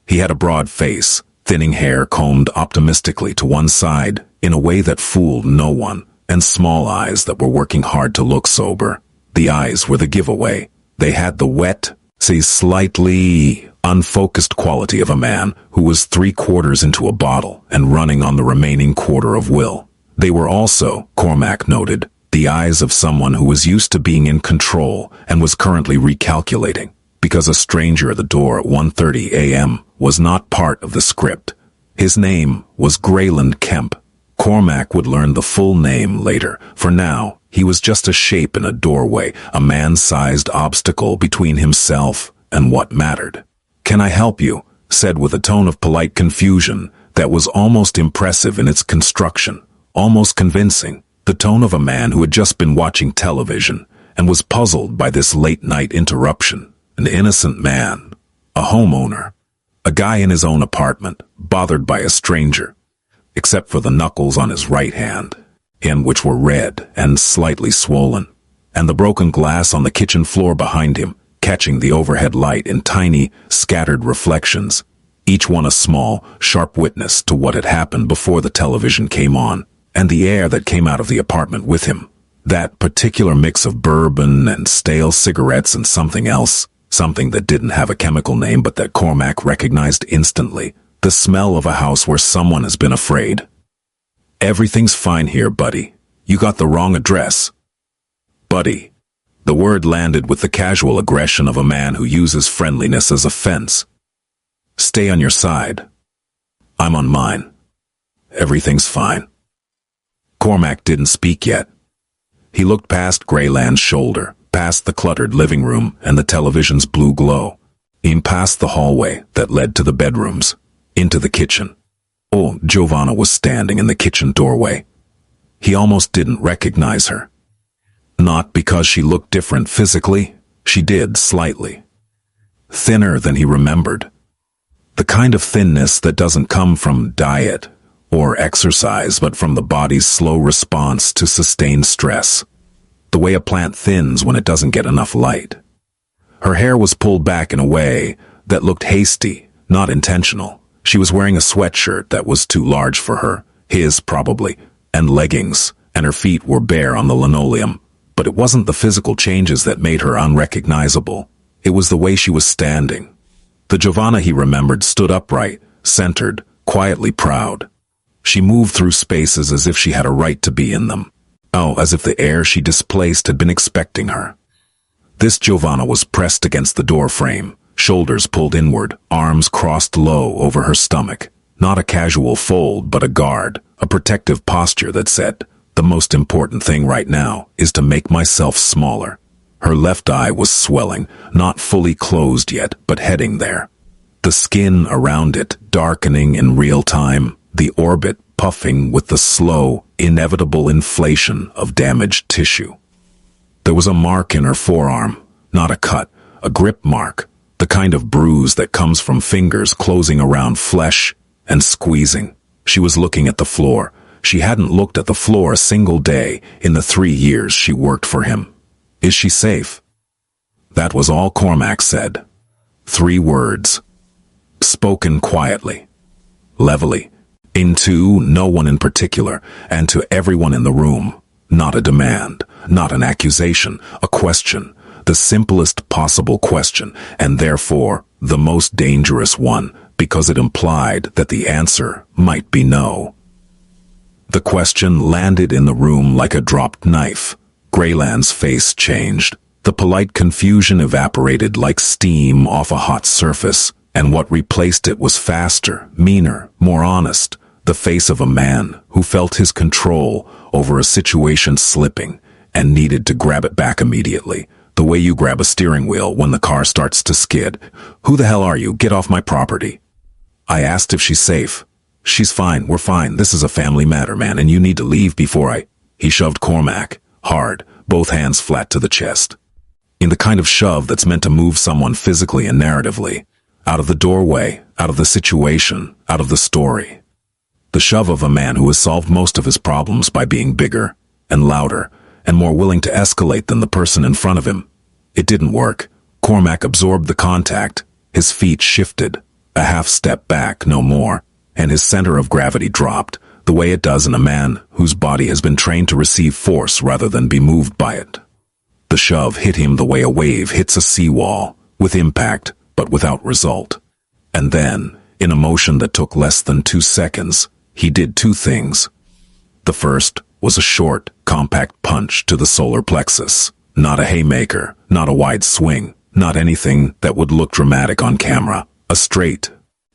He had a broad face, thinning hair combed optimistically to one side in a way that fooled no one, and small eyes that were working hard to look sober. The eyes were the giveaway. They had the wet, slightly unfocused quality of a man who was 3/4 into a bottle and running on the remaining quarter of will. They were also, Cormac noted, the eyes of someone who was used to being in control and was currently recalculating, because a stranger at the door at 1:30 a.m. was not part of the script. His name was Grayland Kemp. Cormac would learn the full name later. For now, he was just a shape in a doorway, a man-sized obstacle between himself and what mattered. "Can I help you?" said with a tone of polite confusion that was almost impressive in its construction, almost convincing, the tone of a man who had just been watching television and was puzzled by this late-night interruption. An innocent man, a homeowner, a guy in his own apartment, bothered by a stranger, except for the knuckles on his right hand, in which were red and slightly swollen, and the broken glass on the kitchen floor behind him, catching the overhead light in tiny, scattered reflections, each one a small, sharp witness to what had happened before the television came on. And the air that came out of the apartment with him, that particular mix of bourbon and stale cigarettes and something else, something that didn't have a chemical name but that Cormac recognized instantly, the smell of a house where someone has been afraid. "Everything's fine here, buddy. You got the wrong address." Buddy. The word landed with the casual aggression of a man who uses friendliness as a fence. "Stay on your side. I'm on mine. Everything's fine." Cormac didn't speak yet. He looked past Greyland's shoulder, past the cluttered living room and the television's blue glow, in past the hallway that led to the bedrooms, into the kitchen. Oh, Giovanna was standing in the kitchen doorway. He almost didn't recognize her. Not because she looked different physically, she did slightly. Thinner than he remembered. The kind of thinness that doesn't come from diet or exercise, but from the body's slow response to sustained stress. The way a plant thins when it doesn't get enough light. Her hair was pulled back in a way that looked hasty, not intentional. She was wearing a sweatshirt that was too large for her, his probably, and leggings, and her feet were bare on the linoleum. But it wasn't the physical changes that made her unrecognizable. It was the way she was standing. The Giovanna he remembered stood upright, centered, quietly proud. She moved through spaces as if she had a right to be in them. Oh, as if the air she displaced had been expecting her. This Giovanna was pressed against the door frame, shoulders pulled inward, arms crossed low over her stomach. Not a casual fold, but a guard, a protective posture that said, "The most important thing right now is to make myself smaller." Her left eye was swelling, not fully closed yet, but heading there. The skin around it darkening in real time, the orbit puffing with the slow, inevitable inflation of damaged tissue. There was a mark in her forearm, not a cut, a grip mark, the kind of bruise that comes from fingers closing around flesh and squeezing. She was looking at the floor. She hadn't looked at the floor a single day in the 3 years she worked for him. Is she safe? That was all Cormac said. 3 words. Spoken quietly, levelly, into no one in particular, and to everyone in the room. Not a demand, not an accusation, a question, the simplest possible question, and therefore the most dangerous one, because it implied that the answer might be no. The question landed in the room like a dropped knife. Greyland's face changed. The polite confusion evaporated like steam off a hot surface, and what replaced it was faster, meaner, more honest. The face of a man who felt his control over a situation slipping and needed to grab it back immediately, the way you grab a steering wheel when the car starts to skid. "Who the hell are you? Get off my property." I asked if she's safe. "She's fine, we're fine. This is a family matter, man, and you need to leave before I—" He shoved Cormac, hard, both hands flat to the chest. In the kind of shove that's meant to move someone physically and narratively. Out of the doorway, out of the situation, out of the story. The shove of a man who has solved most of his problems by being bigger and louder and more willing to escalate than the person in front of him. It didn't work. Cormac absorbed the contact. His feet shifted, a half step back, no more, and his center of gravity dropped, the way it does in a man whose body has been trained to receive force rather than be moved by it. The shove hit him the way a wave hits a seawall, with impact, but without result. And then, in a motion that took less than 2 seconds, he did 2 things. The first was a short, compact punch to the solar plexus. Not a haymaker, not a wide swing, not anything that would look dramatic on camera. A straight,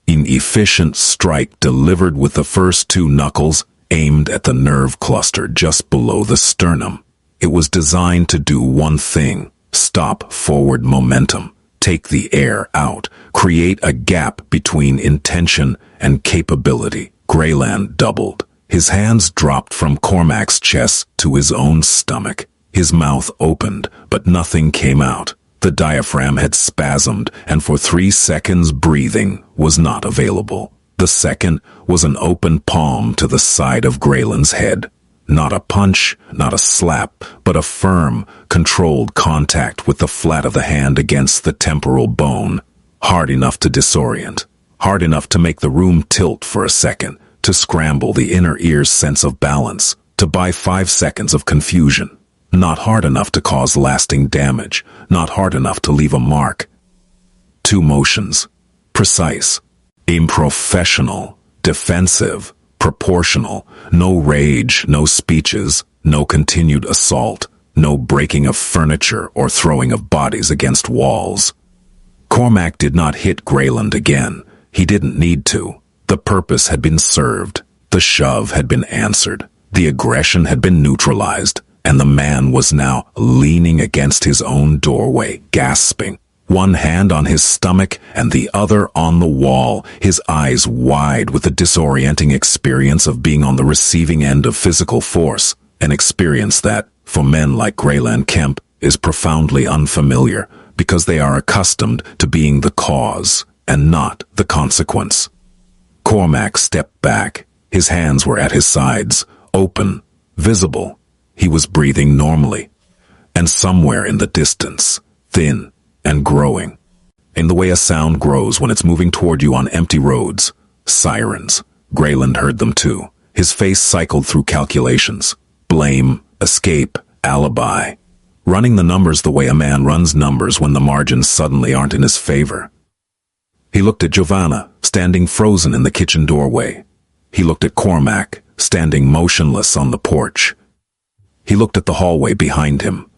inefficient strike delivered with the first 2 knuckles aimed at the nerve cluster just below the sternum. It was designed to do one thing: stop forward momentum, take the air out, create a gap between intention and capability. Greyland doubled. His hands dropped from Cormac's chest to his own stomach. His mouth opened, but nothing came out. The diaphragm had spasmed, and for 3 seconds breathing was not available. The second was an open palm to the side of Greyland's head. Not a punch, not a slap, but a firm, controlled contact with the flat of the hand against the temporal bone. Hard enough to disorient. Hard enough to make the room tilt for a second, to scramble the inner ear's sense of balance, to buy 5 seconds of confusion. Not hard enough to cause lasting damage, not hard enough to leave a mark. 2 motions. Precise. Improfessional. Defensive. Proportional. No rage, no speeches, no continued assault, no breaking of furniture or throwing of bodies against walls. Cormac did not hit Grayland again. He didn't need to. The purpose had been served. The shove had been answered. The aggression had been neutralized, and the man was now leaning against his own doorway, gasping, one hand on his stomach and the other on the wall, his eyes wide with the disorienting experience of being on the receiving end of physical force, an experience that, for men like Grayland Kemp, is profoundly unfamiliar because they are accustomed to being the cause and not the consequence. Cormac stepped back. His hands were at his sides, open, visible. He was breathing normally. And somewhere in the distance, thin and growing, in the way a sound grows when it's moving toward you on empty roads, sirens. Grayland heard them too. His face cycled through calculations. Blame, escape, alibi. Running the numbers the way a man runs numbers when the margins suddenly aren't in his favor. He looked at Giovanna, standing frozen in the kitchen doorway. He looked at Cormac, standing motionless on the porch. He looked at the hallway behind him,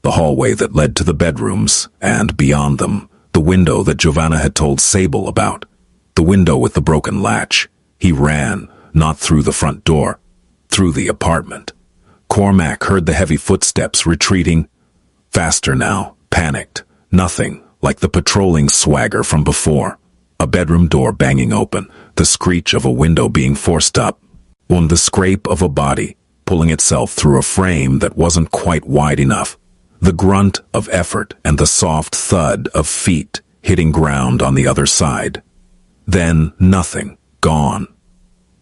the hallway that led to the bedrooms, and beyond them, the window that Giovanna had told Sable about, the window with the broken latch. He ran, not through the front door, through the apartment. Cormac heard the heavy footsteps retreating, faster now, panicked, nothing like the patrolling swagger from before. A bedroom door banging open, the screech of a window being forced up, and the scrape of a body pulling itself through a frame that wasn't quite wide enough, the grunt of effort and the soft thud of feet hitting ground on the other side. Then nothing, gone.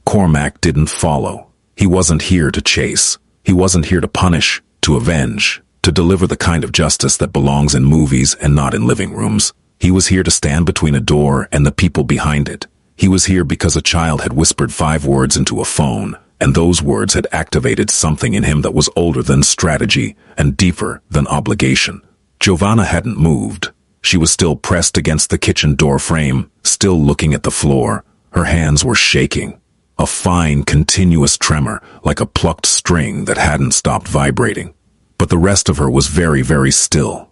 Cormac didn't follow. He wasn't here to chase. He wasn't here to punish, to avenge, to deliver the kind of justice that belongs in movies and not in living rooms. He was here to stand between a door and the people behind it. He was here because a child had whispered 5 words into a phone, and those words had activated something in him that was older than strategy and deeper than obligation. Giovanna hadn't moved. She was still pressed against the kitchen door frame, still looking at the floor. Her hands were shaking. A fine, continuous tremor, like a plucked string that hadn't stopped vibrating. But the rest of her was very, very still.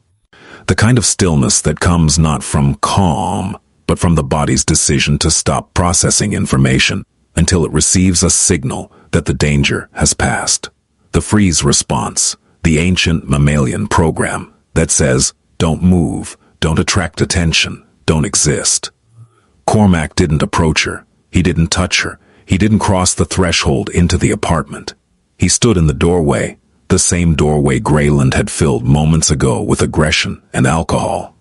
The kind of stillness that comes not from calm, but from the body's decision to stop processing information until it receives a signal that the danger has passed. The freeze response, the ancient mammalian program that says, don't move, don't attract attention, don't exist. Cormac didn't approach her. He didn't touch her. He didn't cross the threshold into the apartment. He stood in the doorway, the same doorway Grayland had filled moments ago with aggression and alcohol.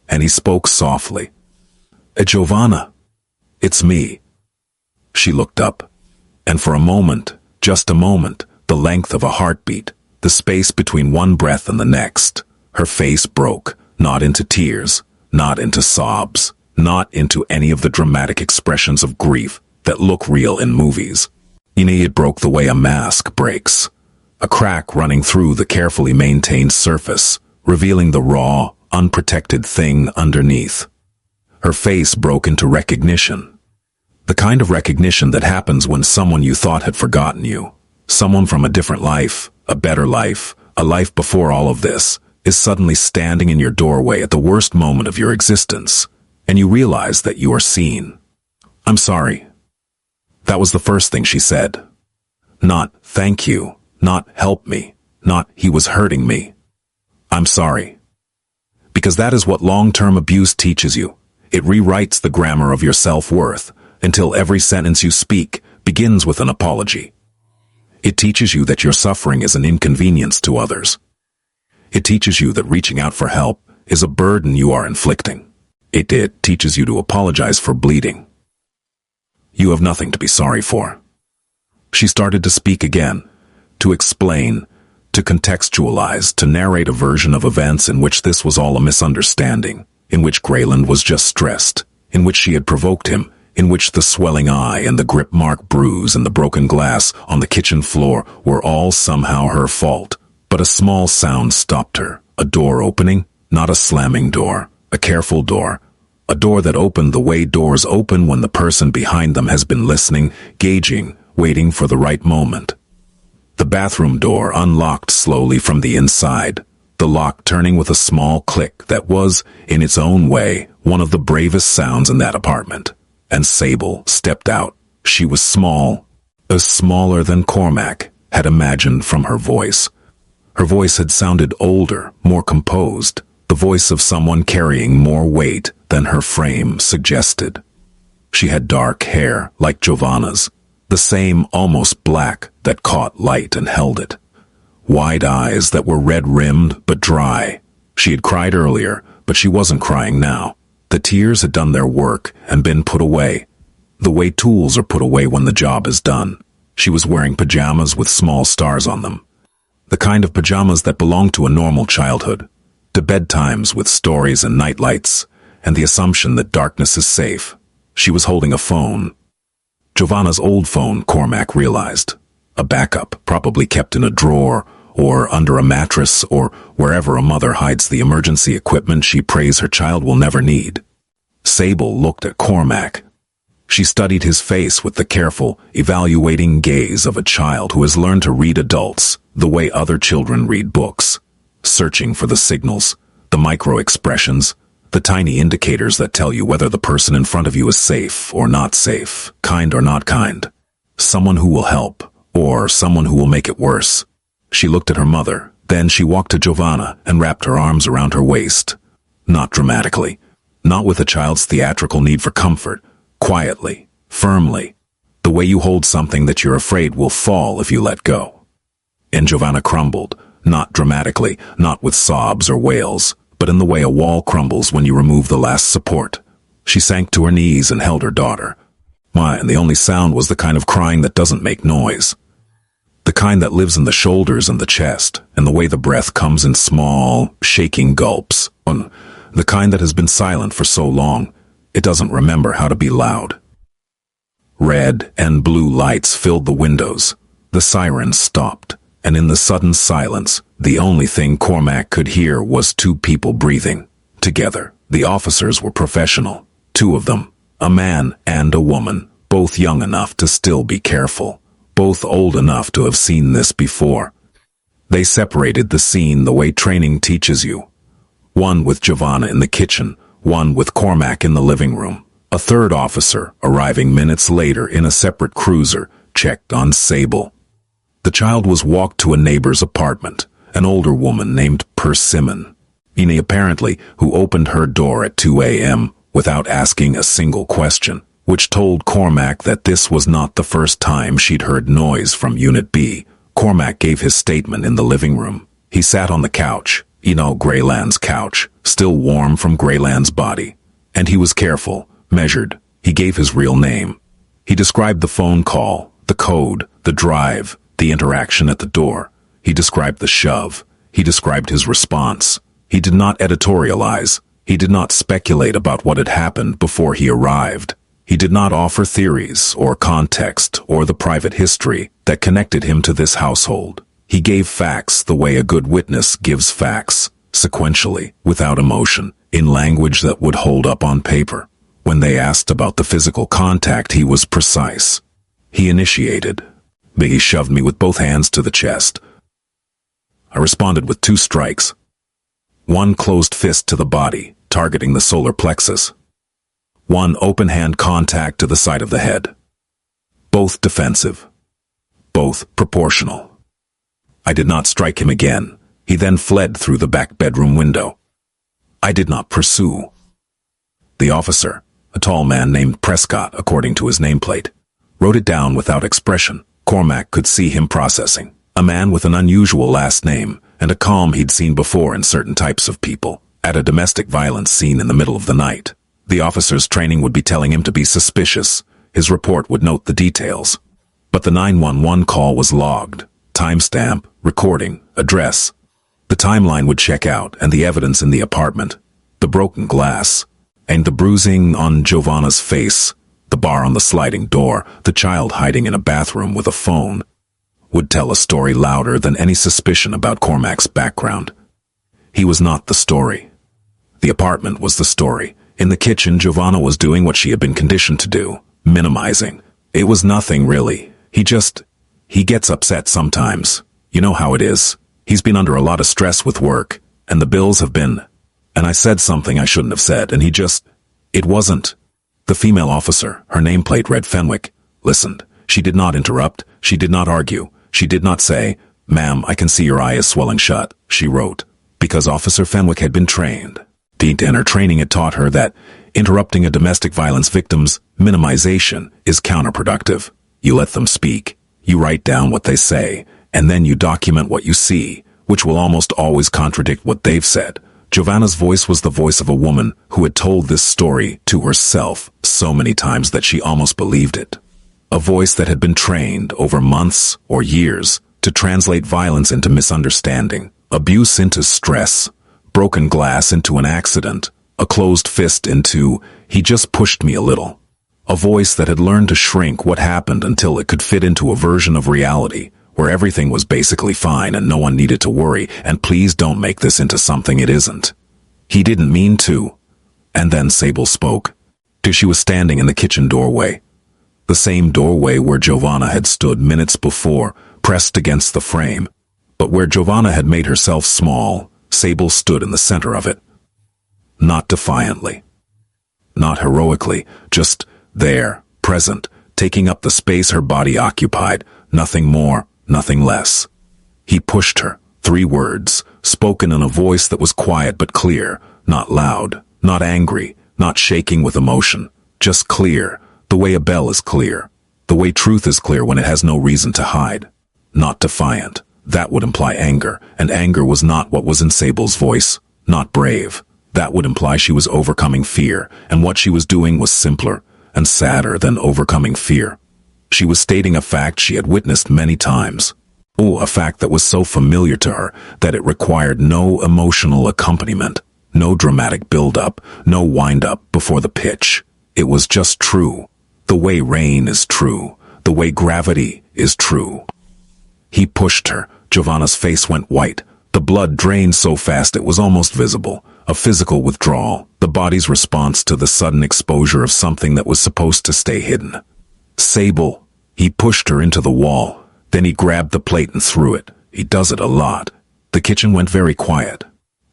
And he spoke softly. Giovanna, it's me. She looked up, and for a moment, just a moment, the length of a heartbeat, the space between one breath and the next, her face broke, not into tears, not into sobs, not into any of the dramatic expressions of grief that look real in movies. It broke the way a mask breaks, a crack running through the carefully maintained surface, revealing the raw, unprotected thing underneath. Her face broke into recognition. The kind of recognition that happens when someone you thought had forgotten you, someone from a different life, a better life, a life before all of this, is suddenly standing in your doorway at the worst moment of your existence, and you realize that you are seen. I'm sorry. That was the first thing she said. Not, thank you, not, help me, not, he was hurting me. I'm sorry. Because that is what long-term abuse teaches you. It rewrites the grammar of your self-worth until every sentence you speak begins with an apology. It teaches you that your suffering is an inconvenience to others. It teaches you that reaching out for help is a burden you are inflicting. It teaches you to apologize for bleeding. You have nothing to be sorry for. She started to speak again, to explain, to contextualize, to narrate a version of events in which this was all a misunderstanding, in which Grayland was just stressed, in which she had provoked him, in which the swelling eye and the grip mark bruise and the broken glass on the kitchen floor were all somehow her fault. But a small sound stopped her. A door opening, not a slamming door, a careful door. A door that opened the way doors open when the person behind them has been listening, gauging, waiting for the right moment. The bathroom door unlocked slowly from the inside, the lock turning with a small click that was, in its own way, one of the bravest sounds in that apartment. And Sable stepped out. She was small, smaller than Cormac had imagined from her voice. Her voice had sounded older, more composed, the voice of someone carrying more weight than her frame suggested. She had dark hair like Giovanna's, the same almost black that caught light and held it. Wide eyes that were red-rimmed but dry. She had cried earlier, but she wasn't crying now. The tears had done their work and been put away. The way tools are put away when the job is done. She was wearing pajamas with small stars on them. The kind of pajamas that belong to a normal childhood. To bedtimes with stories and nightlights, and the assumption that darkness is safe. She was holding a phone. Giovanna's old phone, Cormac realized. A backup, probably kept in a drawer, or under a mattress, or wherever a mother hides the emergency equipment she prays her child will never need. Sable looked at Cormac. She studied his face with the careful, evaluating gaze of a child who has learned to read adults the way other children read books, searching for the signals, the micro-expressions, the tiny indicators that tell you whether the person in front of you is safe or not safe, kind or not kind, someone who will help, or someone who will make it worse. She looked at her mother, then she walked to Giovanna and wrapped her arms around her waist. Not dramatically, not with a child's theatrical need for comfort, quietly, firmly, the way you hold something that you're afraid will fall if you let go. And Giovanna crumbled, not dramatically, not with sobs or wails, but in the way a wall crumbles when you remove the last support. She sank to her knees and held her daughter. Why, and the only sound was the kind of crying that doesn't make noise. The kind that lives in the shoulders and the chest, and the way the breath comes in small, shaking gulps. The kind that has been silent for so long, it doesn't remember how to be loud. Red and blue lights filled the windows. The sirens stopped, and in the sudden silence, the only thing Cormac could hear was two people breathing. Together, the officers were professional. Two of them, a man and a woman, both young enough to still be careful, both old enough to have seen this before. They separated the scene the way training teaches you. One with Giovanna in the kitchen, one with Cormac in the living room. A third officer, arriving minutes later in a separate cruiser, checked on Sable. The child was walked to a neighbor's apartment, an older woman named Persimmon, apparently, who opened her door at 2 a.m. without asking a single question, which told Cormac that this was not the first time she'd heard noise from Unit B. Cormac gave his statement in the living room. He sat on the couch, Greyland's couch, still warm from Greyland's body. And he was careful, measured. He gave his real name. He described the phone call, the code, the drive, the interaction at the door. He described the shove. He described his response. He did not editorialize. He did not speculate about what had happened before he arrived. He did not offer theories or context or the private history that connected him to this household. He gave facts the way a good witness gives facts, sequentially, without emotion, in language that would hold up on paper. When they asked about the physical contact, he was precise. He initiated. He shoved me with both hands to the chest. I responded with 2 strikes. One closed fist to the body, targeting the solar plexus. One open hand contact to the side of the head. Both defensive. Both proportional. I did not strike him again. He then fled through the back bedroom window. I did not pursue. The officer, a tall man named Prescott according to his nameplate, wrote it down without expression. Cormac could see him processing. A man with an unusual last name, and a calm he'd seen before in certain types of people, at a domestic violence scene in the middle of the night. The officer's training would be telling him to be suspicious. His report would note the details. But the 911 call was logged. Timestamp, recording, address. The timeline would check out, and the evidence in the apartment, the broken glass, and the bruising on Giovanna's face The bar on the sliding door, the child hiding in a bathroom with a phone, would tell a story louder than any suspicion about Cormac's background. He was not the story. The apartment was the story. In the kitchen, Giovanna was doing what she had been conditioned to do, minimizing. It was nothing, really. He gets upset sometimes. You know how it is. He's been under a lot of stress with work, and the bills have been... And I said something I shouldn't have said, and it wasn't. The female officer, her nameplate read Fenwick, listened. She did not interrupt. She did not argue. She did not say, "Ma'am, I can see your eye is swelling shut." She wrote, because Officer Fenwick had been trained. And her training had taught her that interrupting a domestic violence victim's minimization is counterproductive. You let them speak. You write down what they say, and then you document what you see, which will almost always contradict what they've said. Giovanna's voice was the voice of a woman who had told this story to herself so many times that she almost believed it. A voice that had been trained over months or years to translate violence into misunderstanding, abuse into stress, broken glass into an accident, a closed fist into, "He just pushed me a little." A voice that had learned to shrink what happened until it could fit into a version of reality where everything was basically fine and no one needed to worry, and please don't make this into something it isn't. He didn't mean to. And then Sable spoke. She was standing in the kitchen doorway. The same doorway where Giovanna had stood minutes before, pressed against the frame. But where Giovanna had made herself small, Sable stood in the center of it. Not defiantly. Not heroically, just there, present, taking up the space her body occupied, nothing more, nothing less. He pushed her, 3 words, spoken in a voice that was quiet but clear, not loud, not angry, not shaking with emotion, just clear, the way a bell is clear, the way truth is clear when it has no reason to hide. Not defiant. That would imply anger, and anger was not what was in Sable's voice, not brave. That would imply she was overcoming fear, and what she was doing was simpler and sadder than overcoming fear. She was stating a fact she had witnessed many times. Oh, a fact that was so familiar to her that it required no emotional accompaniment, no dramatic build-up, no wind-up before the pitch. It was just true. The way rain is true. The way gravity is true. He pushed her. Giovanna's face went white. The blood drained so fast it was almost visible. A physical withdrawal, the body's response to the sudden exposure of something that was supposed to stay hidden. Sable. He pushed her into the wall. Then he grabbed the plate and threw it. He does it a lot. The kitchen went very quiet.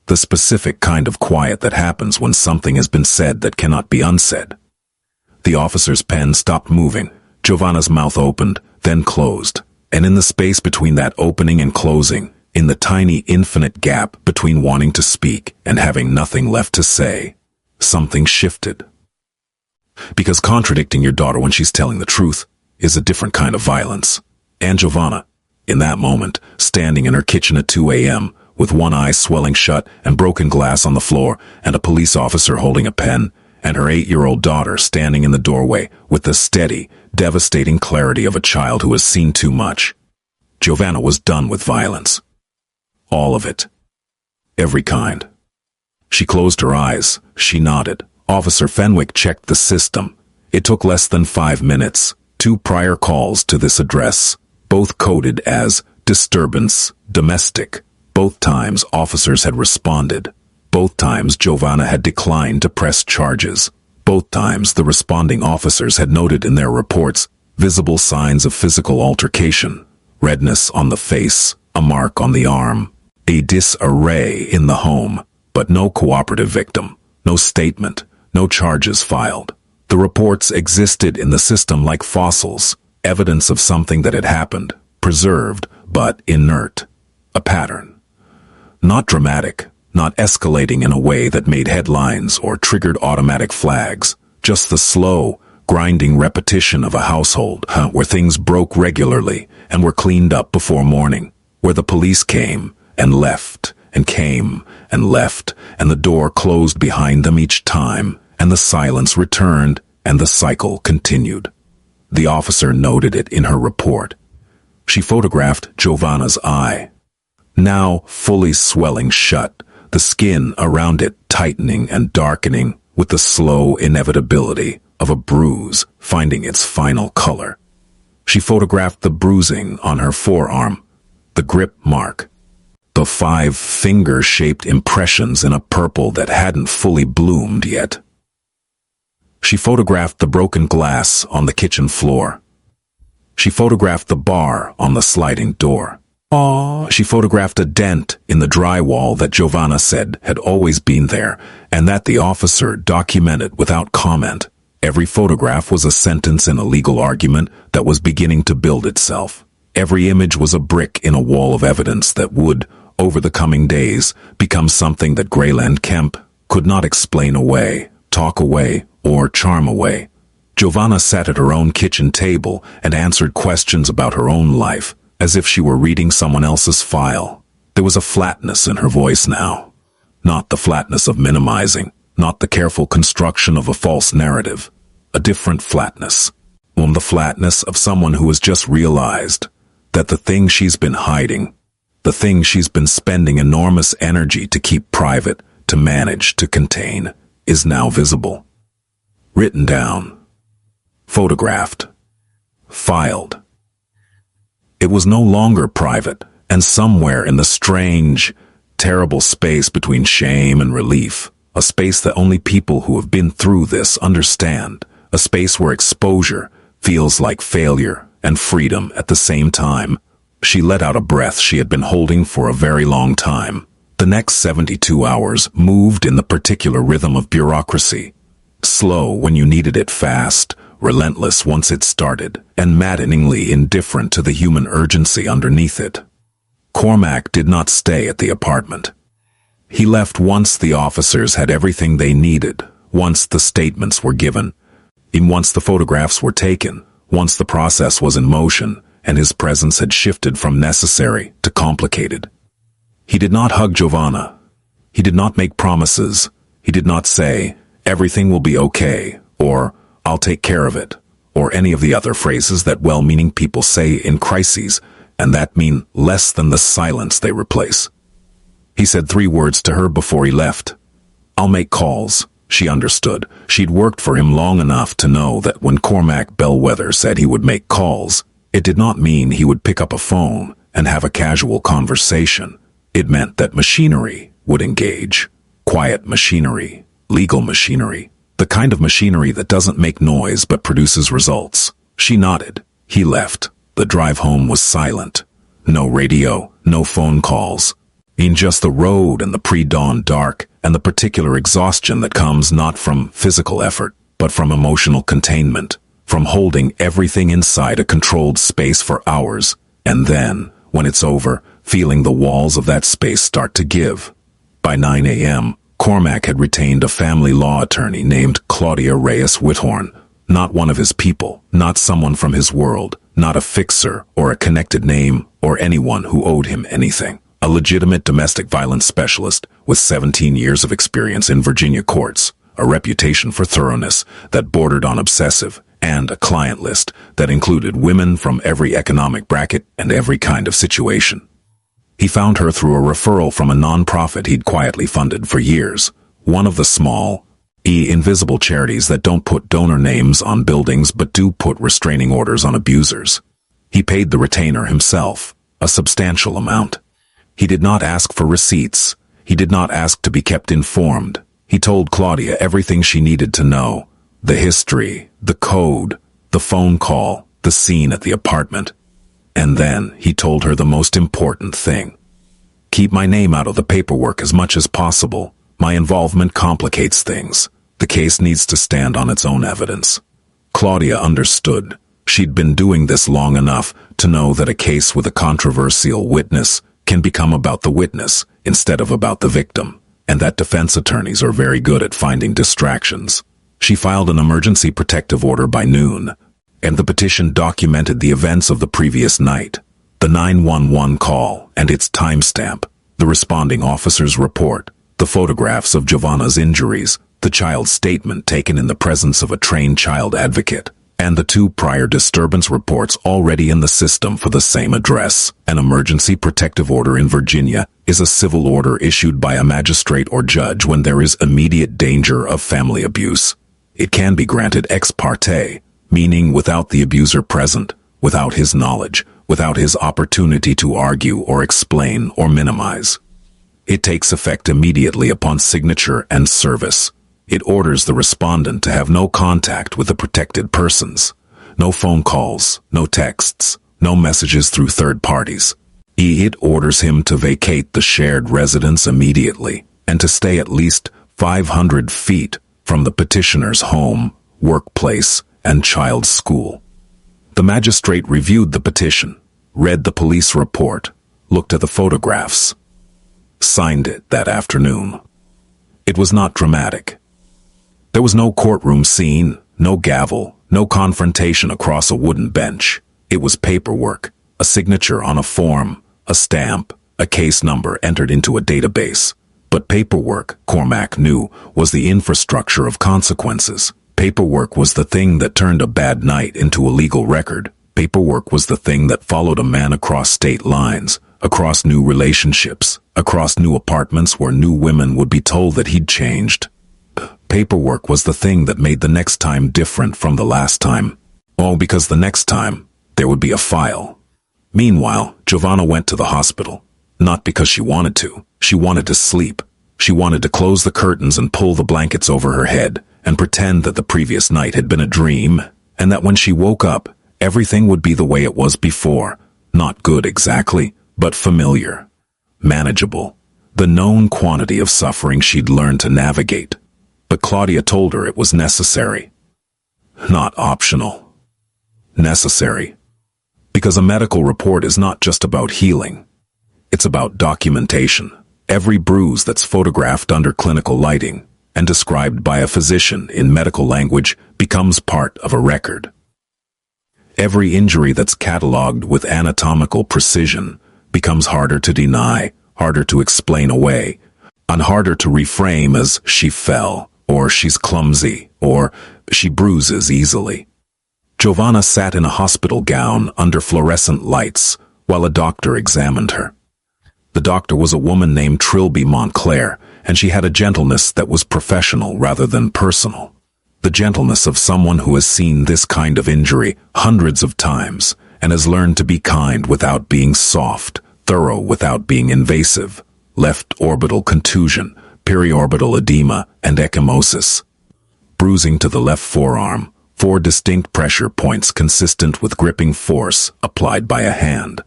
The specific kind of quiet that happens when something has been said that cannot be unsaid. The officer's pen stopped moving. Giovanna's mouth opened, then closed. And in the space between that opening and closing, in the tiny infinite gap between wanting to speak and having nothing left to say, something shifted. Because contradicting your daughter when she's telling the truth is a different kind of violence. And Giovanna, in that moment, standing in her kitchen at 2 a.m., with one eye swelling shut and broken glass on the floor, and a police officer holding a pen, and her 8-year-old daughter standing in the doorway with the steady, devastating clarity of a child who has seen too much. Giovanna was done with violence. All of it. Every kind. She closed her eyes. She nodded. Officer Fenwick checked the system. It took less than 5 minutes. 2 prior calls to this address, both coded as disturbance, domestic. Both times officers had responded. Both times Giovanna had declined to press charges. Both times the responding officers had noted in their reports visible signs of physical altercation, redness on the face, a mark on the arm, a disarray in the home, but no cooperative victim, no statement, no charges filed. The reports existed in the system like fossils, evidence of something that had happened, preserved, but inert. A pattern. Not dramatic, not escalating in a way that made headlines or triggered automatic flags, just the slow, grinding repetition of a household where things broke regularly and were cleaned up before morning, where the police came and left and came and left, and the door closed behind them each time, and the silence returned, and the cycle continued. The officer noted it in her report. She photographed Giovanna's eye, now fully swelling shut, the skin around it tightening and darkening with the slow inevitability of a bruise finding its final color. She photographed the bruising on her forearm, the grip mark, the 5 finger-shaped impressions in a purple that hadn't fully bloomed yet. She photographed the broken glass on the kitchen floor. She photographed the bar on the sliding door. She photographed a dent in the drywall that Giovanna said had always been there, and that the officer documented without comment. Every photograph was a sentence in a legal argument that was beginning to build itself. Every image was a brick in a wall of evidence that would, over the coming days, become something that Greyland Kemp could not explain away, talk away, or charm away. Giovanna sat at her own kitchen table and answered questions about her own life, as if she were reading someone else's file. There was a flatness in her voice now. Not the flatness of minimizing, not the careful construction of a false narrative. A different flatness. The flatness of someone who has just realized that the thing she's been hiding, the thing she's been spending enormous energy to keep private, to manage, to contain, is now visible. Written down. Photographed. Filed. It was no longer private, and somewhere in the strange, terrible space between shame and relief, a space that only people who have been through this understand, a space where exposure feels like failure and freedom at the same time. She let out a breath she had been holding for a very long time. The next 72 hours moved in the particular rhythm of bureaucracy. Slow when you needed it fast, relentless once it started, and maddeningly indifferent to the human urgency underneath it. Cormac did not stay at the apartment. He left once the officers had everything they needed, once the statements were given, and once the photographs were taken, once the process was in motion, and his presence had shifted from necessary to complicated. He did not hug Giovanna. He did not make promises. He did not say, "Everything will be okay," or "I'll take care of it," or any of the other phrases that well-meaning people say in crises, and that mean less than the silence they replace. He said 3 words to her before he left. "I'll make calls." She understood. She'd worked for him long enough to know that when Cormac Bellwether said he would make calls, it did not mean he would pick up a phone and have a casual conversation. It meant that machinery would engage. Quiet machinery, legal machinery, the kind of machinery that doesn't make noise but produces results. She nodded. He left. The drive home was silent. No radio, no phone calls. In just the road and the pre-dawn dark and the particular exhaustion that comes not from physical effort, but from emotional containment, from holding everything inside a controlled space for hours, and then, when it's over, feeling the walls of that space start to give. By 9 a.m., Cormac had retained a family law attorney named Claudia Reyes Whithorn, not one of his people, not someone from his world, not a fixer or a connected name or anyone who owed him anything. A legitimate domestic violence specialist with 17 years of experience in Virginia courts, a reputation for thoroughness that bordered on obsessive, and a client list that included women from every economic bracket and every kind of situation. He found her through a referral from a nonprofit he'd quietly funded for years, one of the small, invisible charities that don't put donor names on buildings but do put restraining orders on abusers. He paid the retainer himself, a substantial amount. He did not ask for receipts. He did not ask to be kept informed. He told Claudia everything she needed to know. The history, the code, the phone call, the scene at the apartment. And then he told her the most important thing. Keep my name out of the paperwork as much as possible. My involvement complicates things. The case needs to stand on its own evidence. Claudia understood. She'd been doing this long enough to know that a case with a controversial witness can become about the witness instead of about the victim, and that defense attorneys are very good at finding distractions. She filed an emergency protective order by noon, and the petition documented the events of the previous night, the 911 call and its timestamp, the responding officer's report, the photographs of Giovanna's injuries, the child's statement taken in the presence of a trained child advocate, and the 2 prior disturbance reports already in the system for the same address. An emergency protective order in Virginia is a civil order issued by a magistrate or judge when there is immediate danger of family abuse. It can be granted ex parte, meaning without the abuser present, without his knowledge, without his opportunity to argue or explain or minimize. It takes effect immediately upon signature and service. It orders the respondent to have no contact with the protected persons. No phone calls, no texts, no messages through third parties. It orders him to vacate the shared residence immediately and to stay at least 500 feet from the petitioner's home, workplace, and child's school. The magistrate reviewed the petition, read the police report, looked at the photographs, signed it that afternoon. It was not dramatic. There was no courtroom scene, no gavel, no confrontation across a wooden bench. It was paperwork, a signature on a form, a stamp, a case number entered into a database. But paperwork, Cormac knew, was the infrastructure of consequences. Paperwork was the thing that turned a bad night into a legal record. Paperwork was the thing that followed a man across state lines, across new relationships, across new apartments where new women would be told that he'd changed. Paperwork was the thing that made the next time different from the last time. All because the next time, there would be a file. Meanwhile, Giovanna went to the hospital. Not because she wanted to. She wanted to sleep. She wanted to close the curtains and pull the blankets over her head and pretend that the previous night had been a dream, and that when she woke up, everything would be the way it was before. Not good exactly, but familiar. Manageable. The known quantity of suffering she'd learned to navigate. But Claudia told her it was necessary. Not optional. Necessary. Because a medical report is not just about healing. It's about documentation. Every bruise that's photographed under clinical lighting and described by a physician in medical language becomes part of a record. Every injury that's catalogued with anatomical precision becomes harder to deny, harder to explain away, and harder to reframe as she fell, or she's clumsy, or she bruises easily. Giovanna sat in a hospital gown under fluorescent lights while a doctor examined her. The doctor was a woman named Trilby Montclair, and she had a gentleness that was professional rather than personal. The gentleness of someone who has seen this kind of injury hundreds of times and has learned to be kind without being soft, thorough without being invasive. Left orbital contusion, periorbital edema, and ecchymosis. Bruising to the left forearm, 4 distinct pressure points consistent with gripping force applied by a hand.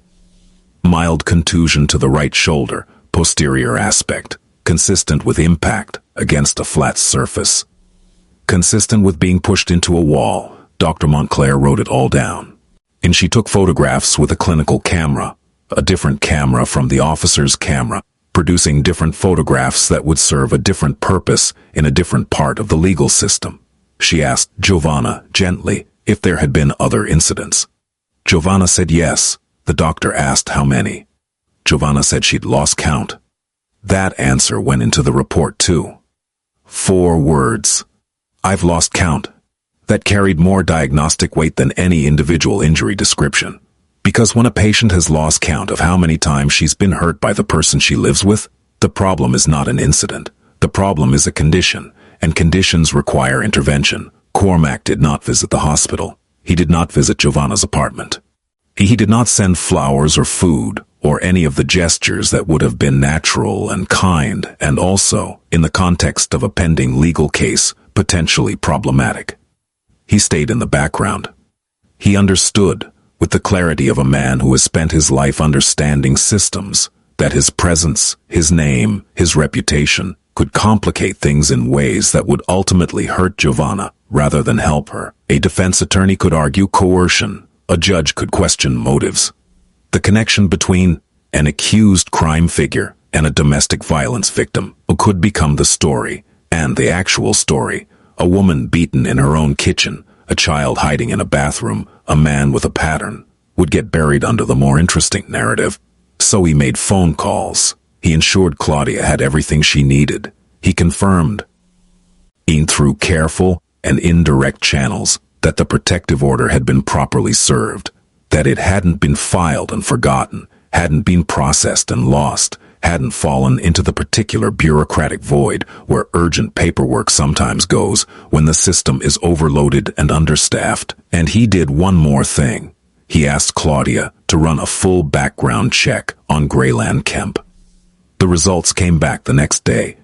Mild contusion to the right shoulder, posterior aspect, consistent with impact against a flat surface. Consistent with being pushed into a wall. Dr. Montclair wrote it all down. And she took photographs with a clinical camera, a different camera from the officer's camera, producing different photographs that would serve a different purpose in a different part of the legal system. She asked Giovanna gently if there had been other incidents. Giovanna said yes. The doctor asked how many. Giovanna said she'd lost count. That answer went into the report too. 4 words. I've lost count. That carried more diagnostic weight than any individual injury description. Because when a patient has lost count of how many times she's been hurt by the person she lives with, the problem is not an incident. The problem is a condition, and conditions require intervention. Cormac did not visit the hospital. He did not visit Giovanna's apartment. He did not send flowers or food, or any of the gestures that would have been natural and kind, and also, in the context of a pending legal case, potentially problematic. He stayed in the background. He understood, with the clarity of a man who has spent his life understanding systems, that his presence, his name, his reputation could complicate things in ways that would ultimately hurt Giovanna rather than help her. A defense attorney could argue coercion. A judge could question motives. The connection between an accused crime figure and a domestic violence victim could become the story, and the actual story. A woman beaten in her own kitchen, a child hiding in a bathroom, a man with a pattern, would get buried under the more interesting narrative. So he made phone calls. He ensured Claudia had everything she needed. He confirmed, through careful and indirect channels, that the protective order had been properly served, that it hadn't been filed and forgotten, hadn't been processed and lost, hadn't fallen into the particular bureaucratic void where urgent paperwork sometimes goes when the system is overloaded and understaffed. And he did one more thing. He asked Claudia to run a full background check on Grayland Kemp. The results came back the next day.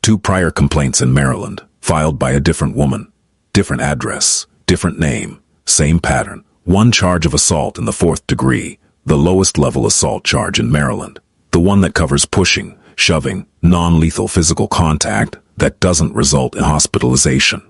2 prior complaints in Maryland, filed by a different woman. Different address, different name, same pattern. 1 charge of assault in the 4th degree, the lowest level assault charge in Maryland. The one that covers pushing, shoving, non-lethal physical contact that doesn't result in hospitalization.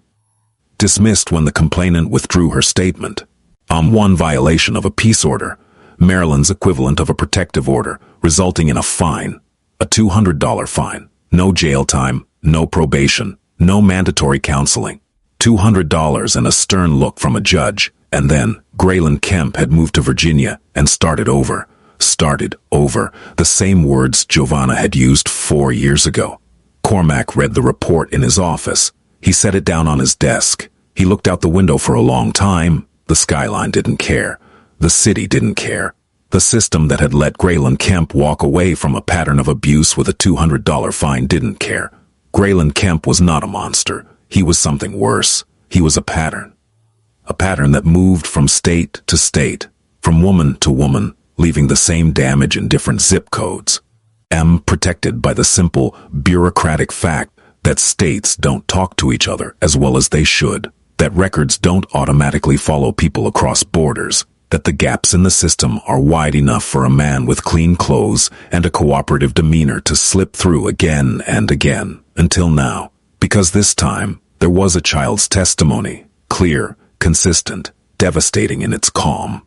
Dismissed when the complainant withdrew her statement. 1 violation of a peace order, Maryland's equivalent of a protective order, resulting in a fine, a $200 fine. No jail time, no probation, no mandatory counseling. $200 and a stern look from a judge. And then Grayland Kemp had moved to Virginia and started over. The same words Giovanna had used 4 years ago. Cormac read the report in his office. He set it down on his desk. He looked out the window for a long time. The skyline didn't care. The city didn't care. The system that had let Grayland Kemp walk away from a pattern of abuse with a $200 fine didn't care. Grayland Kemp was not a monster. He was something worse. He was a pattern. A pattern that moved from state to state, from woman to woman, leaving the same damage in different zip codes. Protected by the simple, bureaucratic fact that states don't talk to each other as well as they should, that records don't automatically follow people across borders, that the gaps in the system are wide enough for a man with clean clothes and a cooperative demeanor to slip through again and again, until now. Because this time, there was a child's testimony, clear, consistent, devastating in its calm.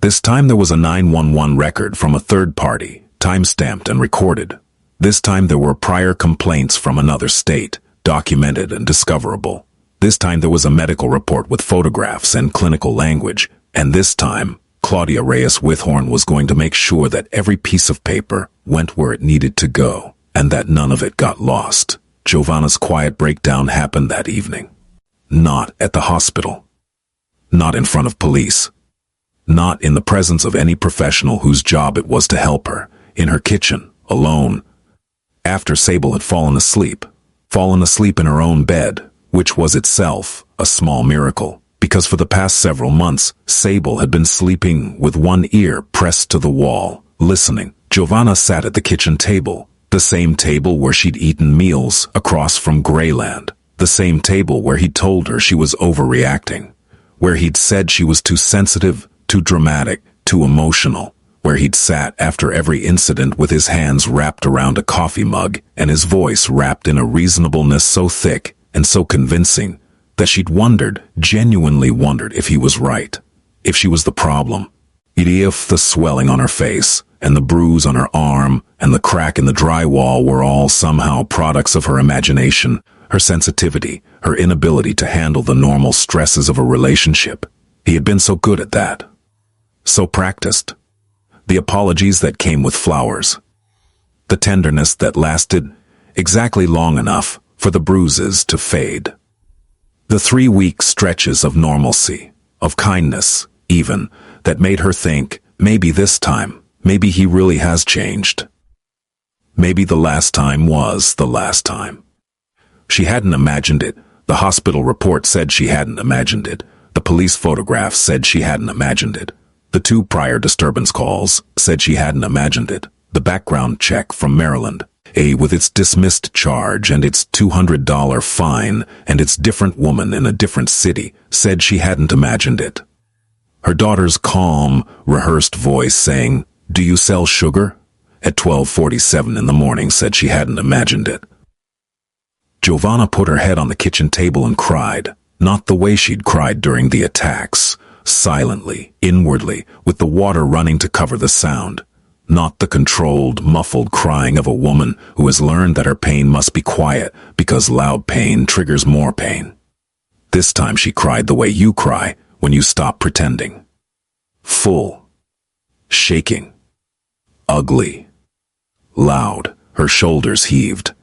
This time there was a 911 record from a third party, time-stamped and recorded. This time there were prior complaints from another state, documented and discoverable. This time there was a medical report with photographs and clinical language. And this time, Claudia Reyes Withorn was going to make sure that every piece of paper went where it needed to go, and that none of it got lost. Giovanna's quiet breakdown happened that evening. Not at the hospital. Not in front of police. Not in the presence of any professional whose job it was to help her. In her kitchen, alone. After Sable had fallen asleep in her own bed, which was itself a small miracle. Because for the past several months, Sable had been sleeping with one ear pressed to the wall, listening. Giovanna sat at the kitchen table, the same table where she'd eaten meals across from Grayland, the same table where he'd told her she was overreacting, where he'd said she was too sensitive, too dramatic, too emotional, where he'd sat after every incident with his hands wrapped around a coffee mug and his voice wrapped in a reasonableness so thick and so convincing that she'd genuinely wondered if he was right, if she was the problem. If the swelling on her face, and the bruise on her arm, and the crack in the drywall were all somehow products of her imagination, her sensitivity, her inability to handle the normal stresses of a relationship. He had been so good at that. So practiced. The apologies that came with flowers. The tenderness that lasted exactly long enough for the bruises to fade. The 3-week stretches of normalcy, of kindness, even, that made her think, maybe this time, maybe he really has changed. Maybe the last time was the last time. She hadn't imagined it. The hospital report said she hadn't imagined it. The police photographs said she hadn't imagined it. The 2 prior disturbance calls said she hadn't imagined it. The background check from Maryland, with its dismissed charge and its $200 fine and its different woman in a different city, said she hadn't imagined it. Her daughter's calm, rehearsed voice saying, "Do you sell sugar?" at 12:47 in the morning said she hadn't imagined it. Giovanna put her head on the kitchen table and cried, not the way she'd cried during the attacks, silently, inwardly, with the water running to cover the sound. Not the controlled, muffled crying of a woman who has learned that her pain must be quiet because loud pain triggers more pain. This time she cried the way you cry when you stop pretending. Full. Shaking. Ugly. Loud. Her shoulders heaved.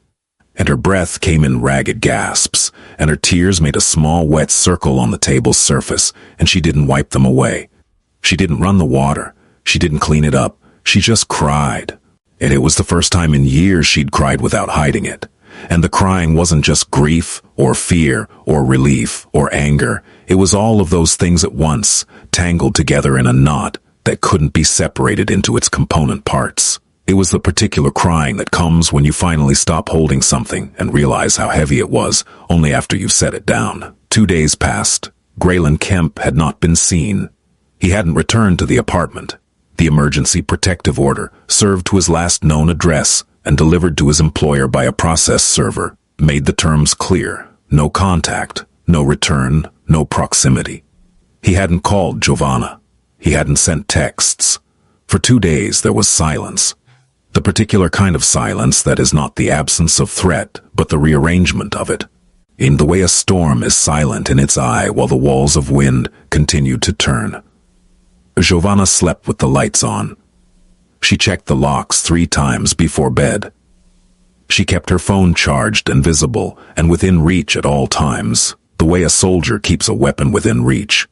And her breath came in ragged gasps, and her tears made a small wet circle on the table's surface, and she didn't wipe them away. She didn't run the water. She didn't clean it up. She just cried. And it was the first time in years she'd cried without hiding it. And the crying wasn't just grief or fear or relief or anger. It was all of those things at once, tangled together in a knot that couldn't be separated into its component parts. It was the particular crying that comes when you finally stop holding something and realize how heavy it was only after you've set it down. 2 days passed. Grayland Kemp had not been seen. He hadn't returned to the apartment. The emergency protective order, served to his last known address and delivered to his employer by a process server, made the terms clear. No contact, no return, no proximity. He hadn't called Giovanna. He hadn't sent texts. For 2 days there was silence. The particular kind of silence that is not the absence of threat, but the rearrangement of it. In the way a storm is silent in its eye while the walls of wind continue to turn. Giovanna slept with the lights on. She checked the locks 3 times before bed. She kept her phone charged and visible and within reach at all times, the way a soldier keeps a weapon within reach.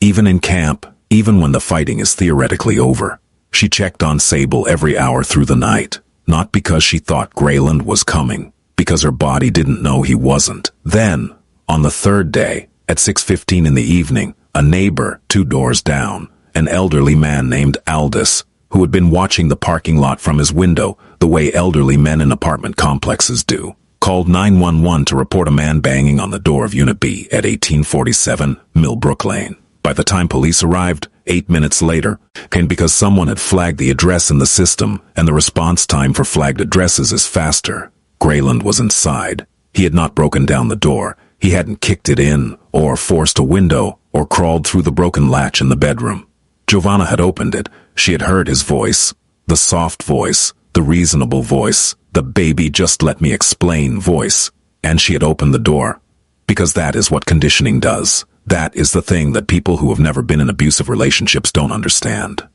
Even in camp, even when the fighting is theoretically over, she checked on Sable every hour through the night, not because she thought Grayland was coming, because her body didn't know he wasn't. Then, on the 3rd day, at 6:15 in the evening, a neighbor 2 doors down, an elderly man named Aldous, who had been watching the parking lot from his window the way elderly men in apartment complexes do, called 911 to report a man banging on the door of Unit B at 1847 Millbrook Lane. By the time police arrived, 8 minutes later, came because someone had flagged the address in the system, and the response time for flagged addresses is faster. Grayland was inside. He had not broken down the door. He hadn't kicked it in, or forced a window, or crawled through the broken latch in the bedroom. Giovanna had opened it. She had heard his voice. The soft voice, the reasonable voice, the baby just let me explain voice. And she had opened the door. Because that is what conditioning does. That is the thing that people who have never been in abusive relationships don't understand.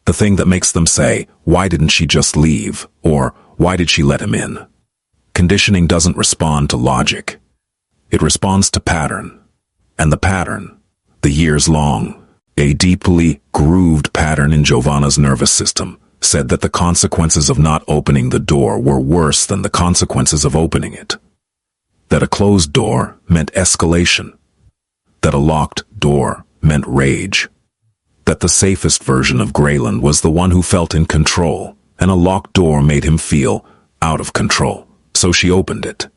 The thing that makes them say, why didn't she just leave? Or, why did she let him in? Conditioning doesn't respond to logic. It responds to pattern. And the pattern, the years long, a deeply grooved pattern in Giovanna's nervous system, said that the consequences of not opening the door were worse than the consequences of opening it. That a closed door meant escalation. That a locked door meant rage. That the safest version of Grayland was the one who felt in control, and a locked door made him feel out of control. So she opened it.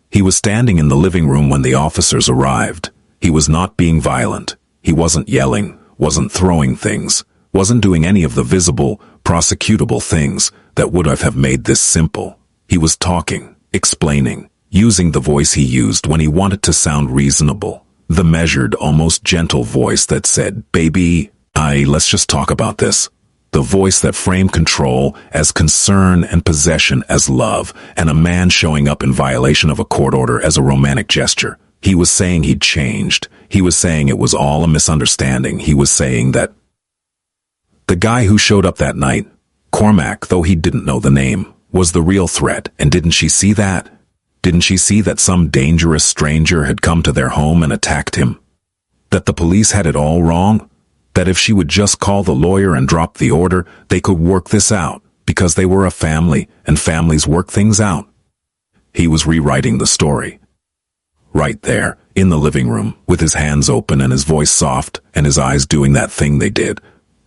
He was standing in the living room when the officers arrived. He was not being violent. He wasn't yelling, wasn't throwing things, wasn't doing any of the visible, prosecutable things that would have made this simple. He was talking, explaining, using the voice he used when he wanted to sound reasonable. The measured, almost gentle voice that said, "Baby, let's just talk about this." The voice that framed control as concern and possession as love, and a man showing up in violation of a court order as a romantic gesture. He was saying he'd changed. He was saying it was all a misunderstanding. He was saying that the guy who showed up that night, Cormac, though he didn't know the name, was the real threat. And didn't she see that? Didn't she see that some dangerous stranger had come to their home and attacked him? That the police had it all wrong? That if she would just call the lawyer and drop the order, they could work this out, because they were a family, and families work things out. He was rewriting the story. Right there, in the living room, with his hands open and his voice soft, and his eyes doing that thing they did.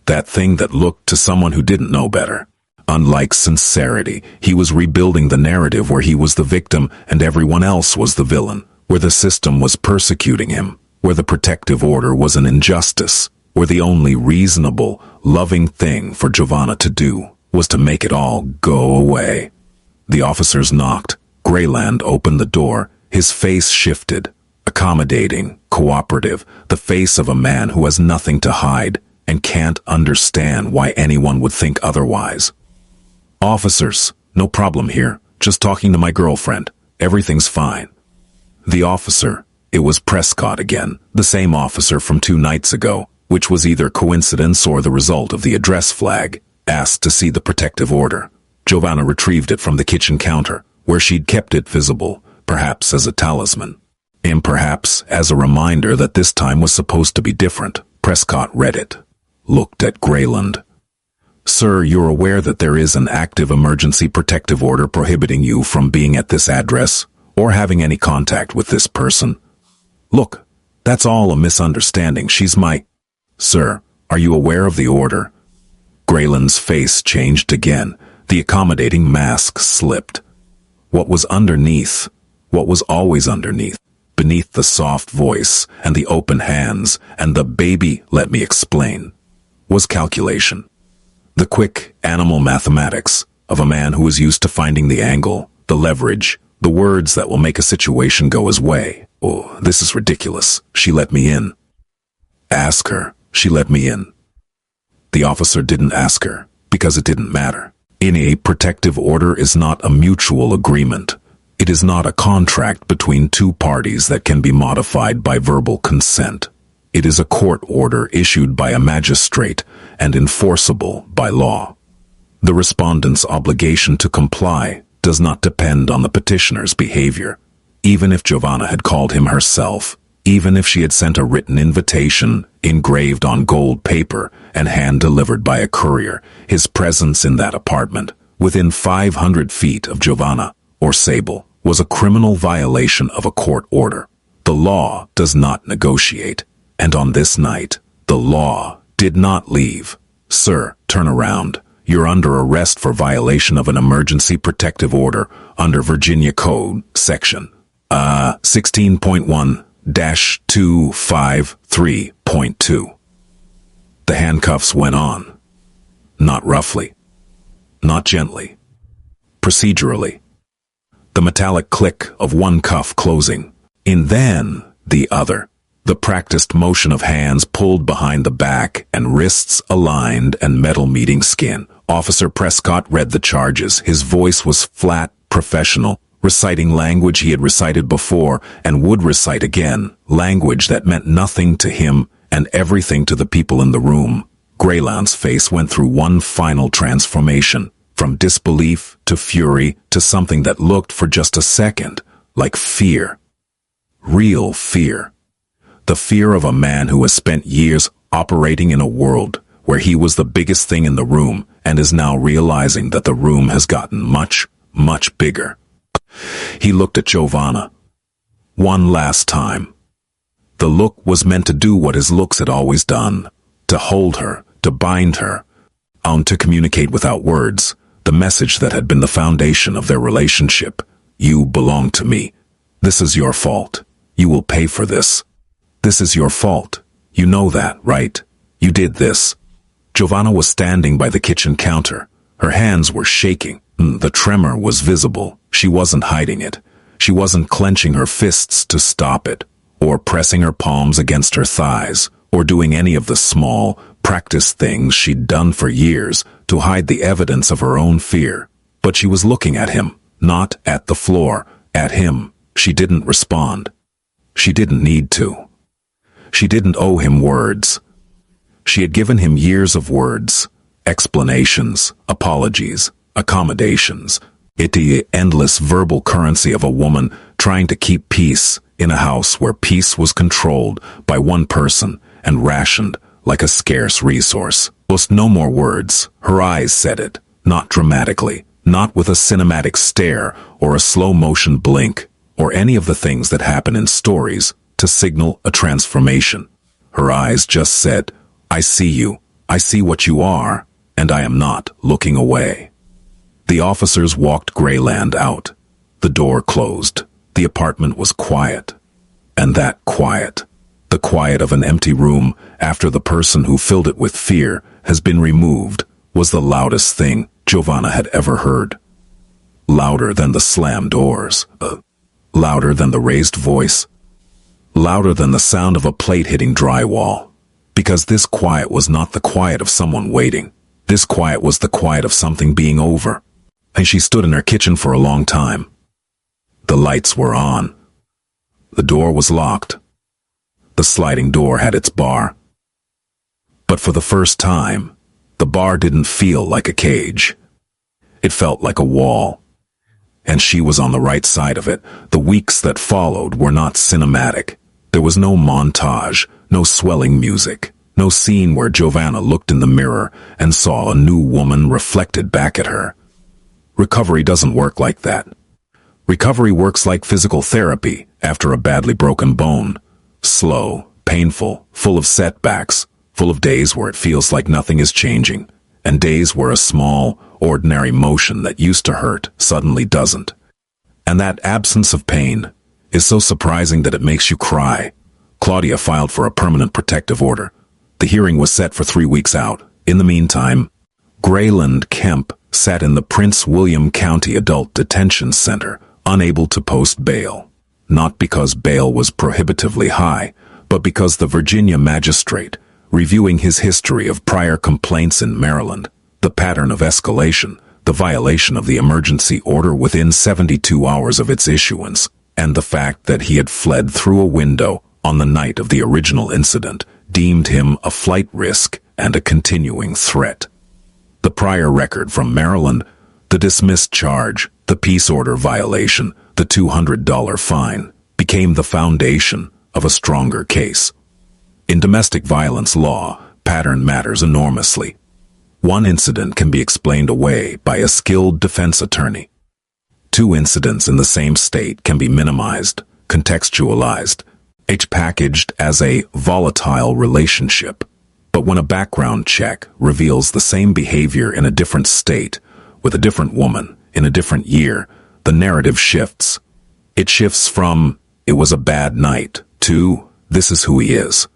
That thing that looked to someone who didn't know better. Unlike sincerity, he was rebuilding the narrative where he was the victim and everyone else was the villain, where the system was persecuting him, where the protective order was an injustice, where the only reasonable, loving thing for Giovanna to do was to make it all go away. The officers knocked. Grayland opened the door. His face shifted, accommodating, cooperative, the face of a man who has nothing to hide and can't understand why anyone would think otherwise. "Officers, no problem here. Just talking to my girlfriend. Everything's fine." The officer, it was Prescott again, the same officer from 2 nights ago, which was either coincidence or the result of the address flag, asked to see the protective order. Giovanna retrieved it from the kitchen counter, where she'd kept it visible, perhaps as a talisman, and perhaps as a reminder that this time was supposed to be different. Prescott read it, looked at Grayland. Sir, you're aware that there is an active emergency protective order prohibiting you from being at this address or having any contact with this person. Look, that's all a misunderstanding. She's my... Sir, are you aware of the order? Grayland's face changed again. The accommodating mask slipped. What was underneath, what was always underneath, beneath the soft voice and the open hands and the baby, let me explain, was calculation. The quick animal mathematics of a man who is used to finding the angle, the leverage, the words that will make a situation go his way. Oh, this is ridiculous. She let me in. Ask her. She let me in. The officer didn't ask her, because it didn't matter. A protective order is not a mutual agreement. It is not a contract between two parties that can be modified by verbal consent. It is a court order issued by a magistrate and enforceable by law. The respondent's obligation to comply does not depend on the petitioner's behavior. Even if Giovanna had called him herself, even if she had sent a written invitation engraved on gold paper and hand-delivered by a courier, his presence in that apartment, within 500 feet of Giovanna or Sable, was a criminal violation of a court order. The law does not negotiate, and on this night, the law did not leave. Sir, turn around. You're under arrest for violation of an emergency protective order under Virginia Code, Section 16.1-253.2. The handcuffs went on. Not roughly. Not gently. Procedurally. The metallic click of one cuff closing, and then the other. The practiced motion of hands pulled behind the back and wrists aligned and metal meeting skin. Officer Prescott read the charges. His voice was flat, professional, reciting language he had recited before and would recite again, language that meant nothing to him and everything to the people in the room. Grayland's face went through one final transformation, from disbelief to fury to something that looked for just a second like fear. Real fear. The fear of a man who has spent years operating in a world where he was the biggest thing in the room and is now realizing that the room has gotten much, much bigger. He looked at Giovanna. One last time. The look was meant to do what his looks had always done, to hold her, to bind her, to communicate without words, the message that had been the foundation of their relationship. You belong to me. This is your fault. You will pay for this. This is your fault. You know that, right? You did this. Giovanna was standing by the kitchen counter. Her hands were shaking. The tremor was visible. She wasn't hiding it. She wasn't clenching her fists to stop it, or pressing her palms against her thighs, or doing any of the small, practiced things she'd done for years to hide the evidence of her own fear. But she was looking at him, not at the floor, at him. She didn't respond. She didn't need to. She didn't owe him words. She had given him years of words, explanations, apologies, accommodations. The endless verbal currency of a woman trying to keep peace in a house where peace was controlled by one person and rationed like a scarce resource. Just no more words. Her eyes said it, not dramatically, not with a cinematic stare or a slow-motion blink, or any of the things that happen in stories to signal a transformation. Her eyes just said, I see you, I see what you are, and I am not looking away. The officers walked Grayland out. The door closed. The apartment was quiet. And that quiet, the quiet of an empty room after the person who filled it with fear has been removed, was the loudest thing Giovanna had ever heard. Louder than the slammed doors. Louder than the raised voice. Louder than the sound of a plate hitting drywall. Because this quiet was not the quiet of someone waiting. This quiet was the quiet of something being over. And she stood in her kitchen for a long time. The lights were on. The door was locked. The sliding door had its bar. But for the first time, the bar didn't feel like a cage. It felt like a wall. And she was on the right side of it. The weeks that followed were not cinematic. There was no montage, no swelling music, No scene where Giovanna looked in the mirror and saw a new woman reflected back at her. Recovery doesn't work like that. Recovery works like physical therapy after a badly broken bone. Slow, painful, full of setbacks, full of days where it feels like nothing is changing, and days where a small, ordinary motion that used to hurt suddenly doesn't. And that absence of pain is so surprising that it makes you cry. Claudia filed for a permanent protective order. The hearing was set for 3 weeks out. In the meantime, Grayland Kemp sat in the Prince William County Adult Detention Center, unable to post bail. Not because bail was prohibitively high, but because the Virginia magistrate, reviewing his history of prior complaints in Maryland, the pattern of escalation, the violation of the emergency order within 72 hours of its issuance, and the fact that he had fled through a window on the night of the original incident, deemed him a flight risk and a continuing threat. The prior record from Maryland, the dismissed charge, the peace order violation, the $200 fine, became the foundation of a stronger case. In domestic violence law, pattern matters enormously. One incident can be explained away by a skilled defense attorney. 2 incidents in the same state can be minimized, contextualized, each packaged as a volatile relationship. But when a background check reveals the same behavior in a different state, with a different woman, in a different year, the narrative shifts. It shifts from, "It was a bad night," to, "This is who he is."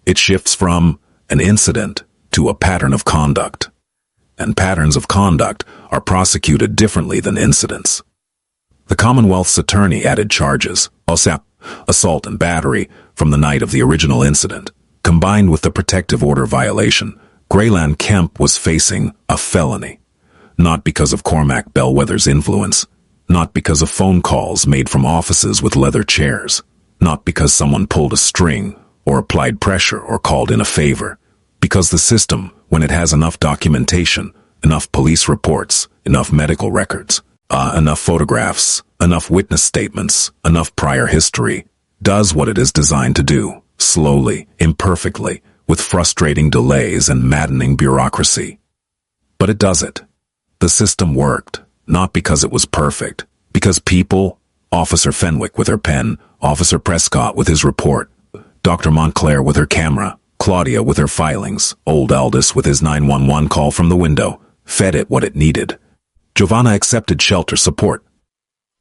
It shifts from an incident to a pattern of conduct. And patterns of conduct are prosecuted differently than incidents. The Commonwealth's attorney added charges, assault and battery, from the night of the original incident. Combined with the protective order violation, Grayland Kemp was facing a felony. Not because of Cormac Bellwether's influence, not because of phone calls made from offices with leather chairs, not because someone pulled a string or applied pressure or called in a favor, because the system, when it has enough documentation, enough police reports, enough medical records, enough photographs, enough witness statements, enough prior history, does what it is designed to do, slowly, imperfectly, with frustrating delays and maddening bureaucracy. But it does it. The system worked, not because it was perfect, because people, Officer Fenwick with her pen, Officer Prescott with his report, Dr. Montclair with her camera, Claudia with her filings, old Aldous with his 911 call from the window, fed it what it needed. Giovanna accepted shelter support.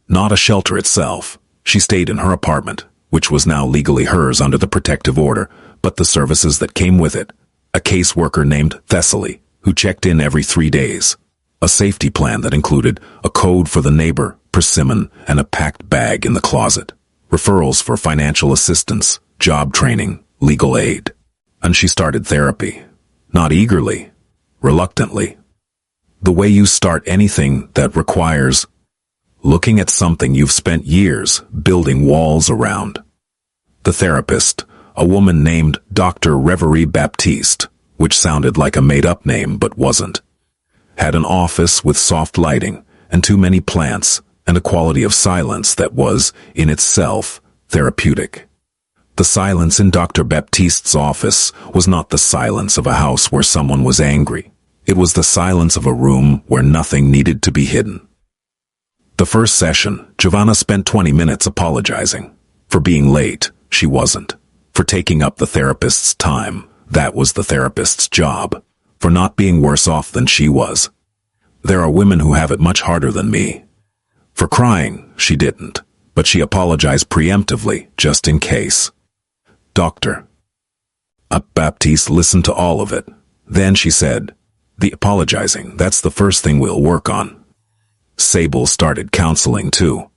Not a shelter itself. She stayed in her apartment, which was now legally hers under the protective order, but the services that came with it. A caseworker named Thessaly, who checked in every 3 days. A safety plan that included a code for the neighbor, persimmon, and a packed bag in the closet. Referrals for financial assistance, job training, legal aid. And she started therapy. Not eagerly, reluctantly. The way you start anything that requires looking at something you've spent years building walls around. The therapist, a woman named Dr. Reverie Baptiste, which sounded like a made-up name but wasn't, had an office with soft lighting and too many plants and a quality of silence that was, in itself, therapeutic. The silence in Dr. Baptiste's office was not the silence of a house where someone was angry. It was the silence of a room where nothing needed to be hidden. The first session, Giovanna spent 20 minutes apologizing. For being late, she wasn't. For taking up the therapist's time, that was the therapist's job. For not being worse off than she was. There are women who have it much harder than me. For crying, she didn't, but she apologized preemptively, just in case. Doctor. Baptiste listened to all of it. Then she said, "The apologizing, that's the first thing we'll work on." Sable started counseling too.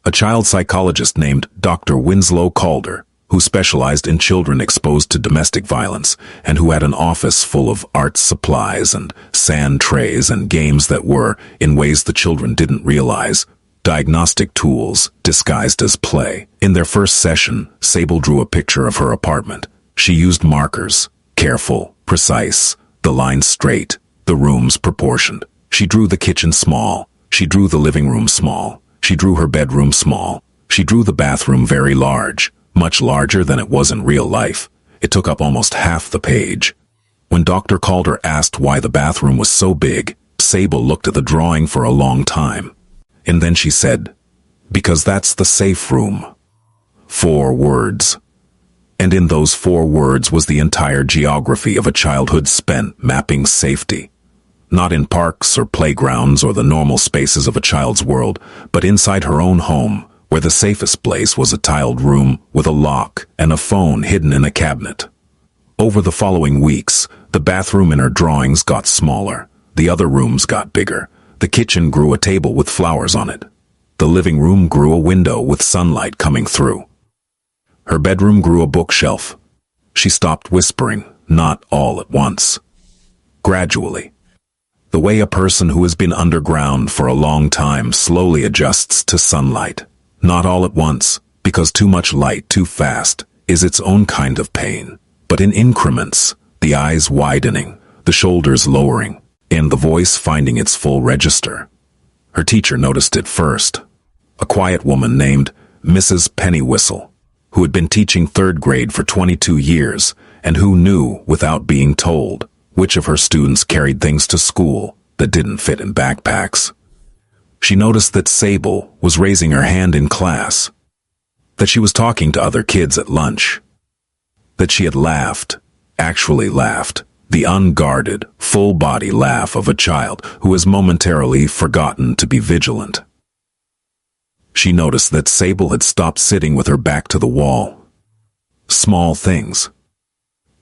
A child psychologist named Dr. Winslow Calder, who specialized in children exposed to domestic violence, and who had an office full of art supplies and sand trays and games that were, in ways the children didn't realize, diagnostic tools disguised as play. In their first session, Sable drew a picture of her apartment. She used markers, careful, precise, the lines straight, the rooms proportioned. She drew the kitchen small. She drew the living room small. She drew her bedroom small. She drew the bathroom very large, much larger than it was in real life. It took up almost half the page. When Dr. Calder asked why the bathroom was so big, Sable looked at the drawing for a long time. And then she said, "Because that's the safe room." 4 words. And in those 4 words was the entire geography of a childhood spent mapping safety. Not in parks or playgrounds or the normal spaces of a child's world, but inside her own home, where the safest place was a tiled room with a lock and a phone hidden in a cabinet. Over the following weeks, the bathroom in her drawings got smaller. The other rooms got bigger. The kitchen grew a table with flowers on it. The living room grew a window with sunlight coming through. Her bedroom grew a bookshelf. She stopped whispering, not all at once. Gradually. The way a person who has been underground for a long time slowly adjusts to sunlight. Not all at once, because too much light too fast is its own kind of pain. But in increments, the eyes widening, the shoulders lowering, and the voice finding its full register. Her teacher noticed it first. A quiet woman named Mrs. Pennywhistle, who had been teaching 3rd grade for 22 years, and who knew, without being told, which of her students carried things to school that didn't fit in backpacks. She noticed that Sable was raising her hand in class, that she was talking to other kids at lunch, that she had laughed, actually laughed, the unguarded, full-body laugh of a child who has momentarily forgotten to be vigilant. She noticed that Sable had stopped sitting with her back to the wall. Small things.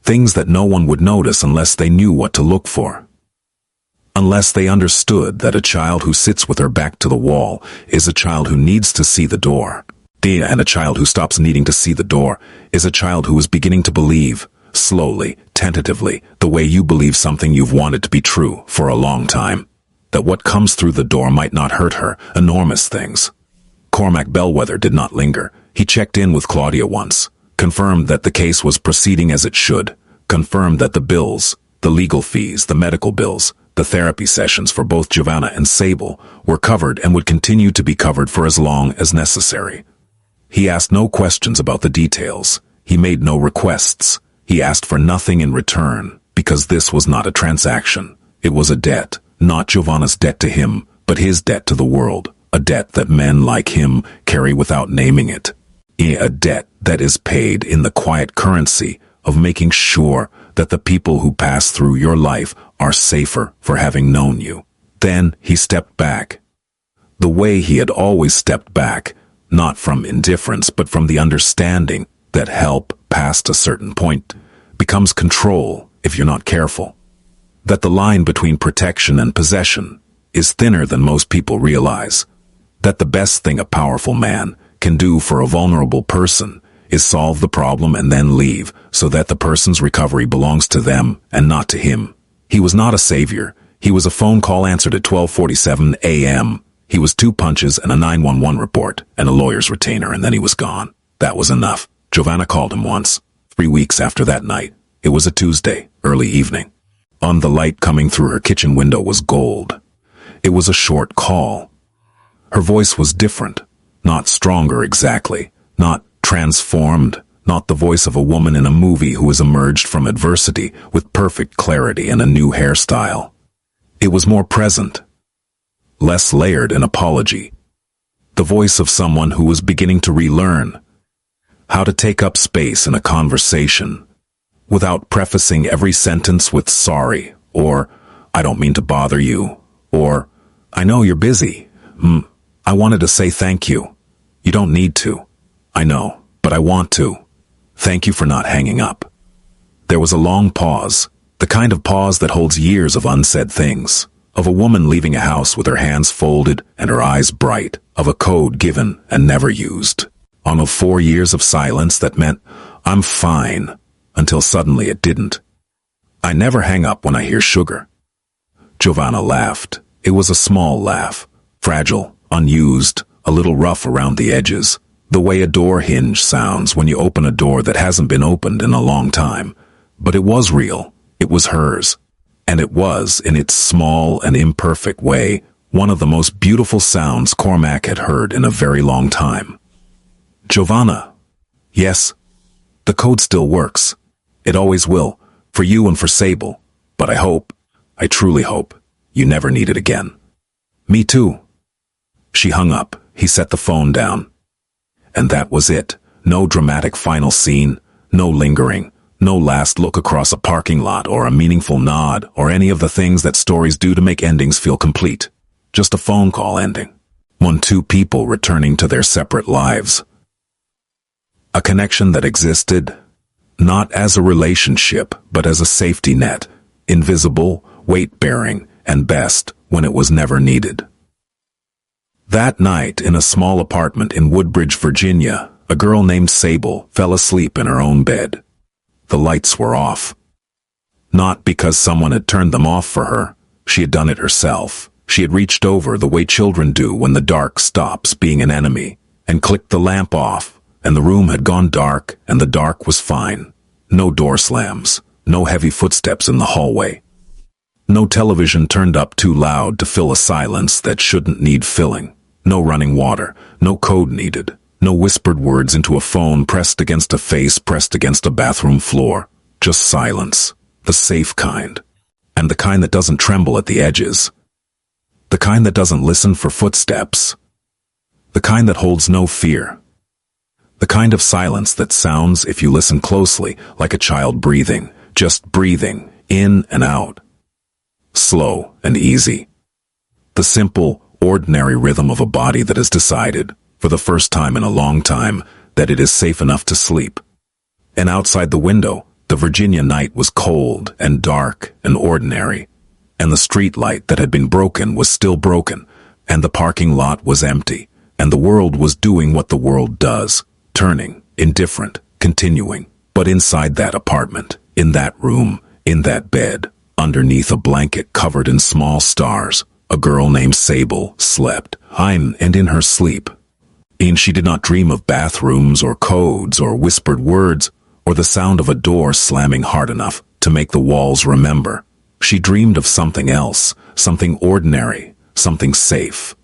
Things that no one would notice unless they knew what to look for. Unless they understood that a child who sits with her back to the wall is a child who needs to see the door. And a child who stops needing to see the door is a child who is beginning to believe, slowly, tentatively, the way you believe something you've wanted to be true for a long time. That what comes through the door might not hurt her, enormous things. Cormac Bellwether did not linger. He checked in with Claudia once, confirmed that the case was proceeding as it should, confirmed that the bills, the legal fees, the medical bills, the therapy sessions for both Giovanna and Sable were covered and would continue to be covered for as long as necessary. He asked no questions about the details. He made no requests. He asked for nothing in return, because this was not a transaction. It was a debt, not Giovanna's debt to him, but his debt to the world, a debt that men like him carry without naming it. A debt that is paid in the quiet currency of making sure that the people who pass through your life are safer for having known you. Then he stepped back. The way he had always stepped back, not from indifference but from the understanding that help past a certain point becomes control if you're not careful. That the line between protection and possession is thinner than most people realize. That the best thing a powerful man can do for a vulnerable person is solve the problem and then leave, so that the person's recovery belongs to them and not to him. He was not a savior. He was a phone call answered at 12:47 a.m. He was 2 punches and a 911 report and a lawyer's retainer, and then he was gone. That was enough. Giovanna called him once, 3 weeks after that night. It was a Tuesday, early evening. On the light coming through her kitchen window was gold. It was a short call. Her voice was different, not stronger exactly, not transformed, not the voice of a woman in a movie who has emerged from adversity with perfect clarity and a new hairstyle. It was more present, less layered in apology. The voice of someone who was beginning to relearn how to take up space in a conversation without prefacing every sentence with sorry, or I don't mean to bother you, or I know you're busy. I wanted to say thank you. You don't need to. I know, but I want to. Thank you for not hanging up. There was a long pause, the kind of pause that holds years of unsaid things, of a woman leaving a house with her hands folded and her eyes bright, of a code given and never used, on of 4 years of silence that meant, I'm fine, until suddenly it didn't. I never hang up when I hear sugar. Giovanna laughed. It was a small laugh, fragile, unused, a little rough around the edges, the way a door hinge sounds when you open a door that hasn't been opened in a long time. But it was real. It was hers. And it was, in its small and imperfect way, one of the most beautiful sounds Cormac had heard in a very long time. Giovanna. Yes. The code still works. It always will, for you and for Sable. But I truly hope, you never need it again. Me too. She hung up. He set the phone down. And that was it. No dramatic final scene, no lingering, no last look across a parking lot or a meaningful nod or any of the things that stories do to make endings feel complete. Just a phone call ending. Two people returning to their separate lives. A connection that existed, not as a relationship, but as a safety net, invisible, weight-bearing, and best when it was never needed. That night, in a small apartment in Woodbridge, Virginia, a girl named Sable fell asleep in her own bed. The lights were off. Not because someone had turned them off for her. She had done it herself. She had reached over the way children do when the dark stops being an enemy, and clicked the lamp off, and the room had gone dark, and the dark was fine. No door slams, no heavy footsteps in the hallway. No television turned up too loud to fill a silence that shouldn't need filling. No running water, no code needed, no whispered words into a phone pressed against a face pressed against a bathroom floor. Just silence, the safe kind, and the kind that doesn't tremble at the edges. The kind that doesn't listen for footsteps. The kind that holds no fear. The kind of silence that sounds, if you listen closely, like a child breathing, just breathing, in and out. Slow and easy. The simple, ordinary rhythm of a body that has decided, for the first time in a long time, that it is safe enough to sleep. And outside the window, the Virginia night was cold and dark and ordinary, and the street light that had been broken was still broken, and the parking lot was empty, and the world was doing what the world does, turning, indifferent, continuing. But inside that apartment, in that room, in that bed, underneath a blanket covered in small stars, a girl named Sable slept, and in her sleep. And she did not dream of bathrooms or codes or whispered words or the sound of a door slamming hard enough to make the walls remember. She dreamed of something else, something ordinary, something safe,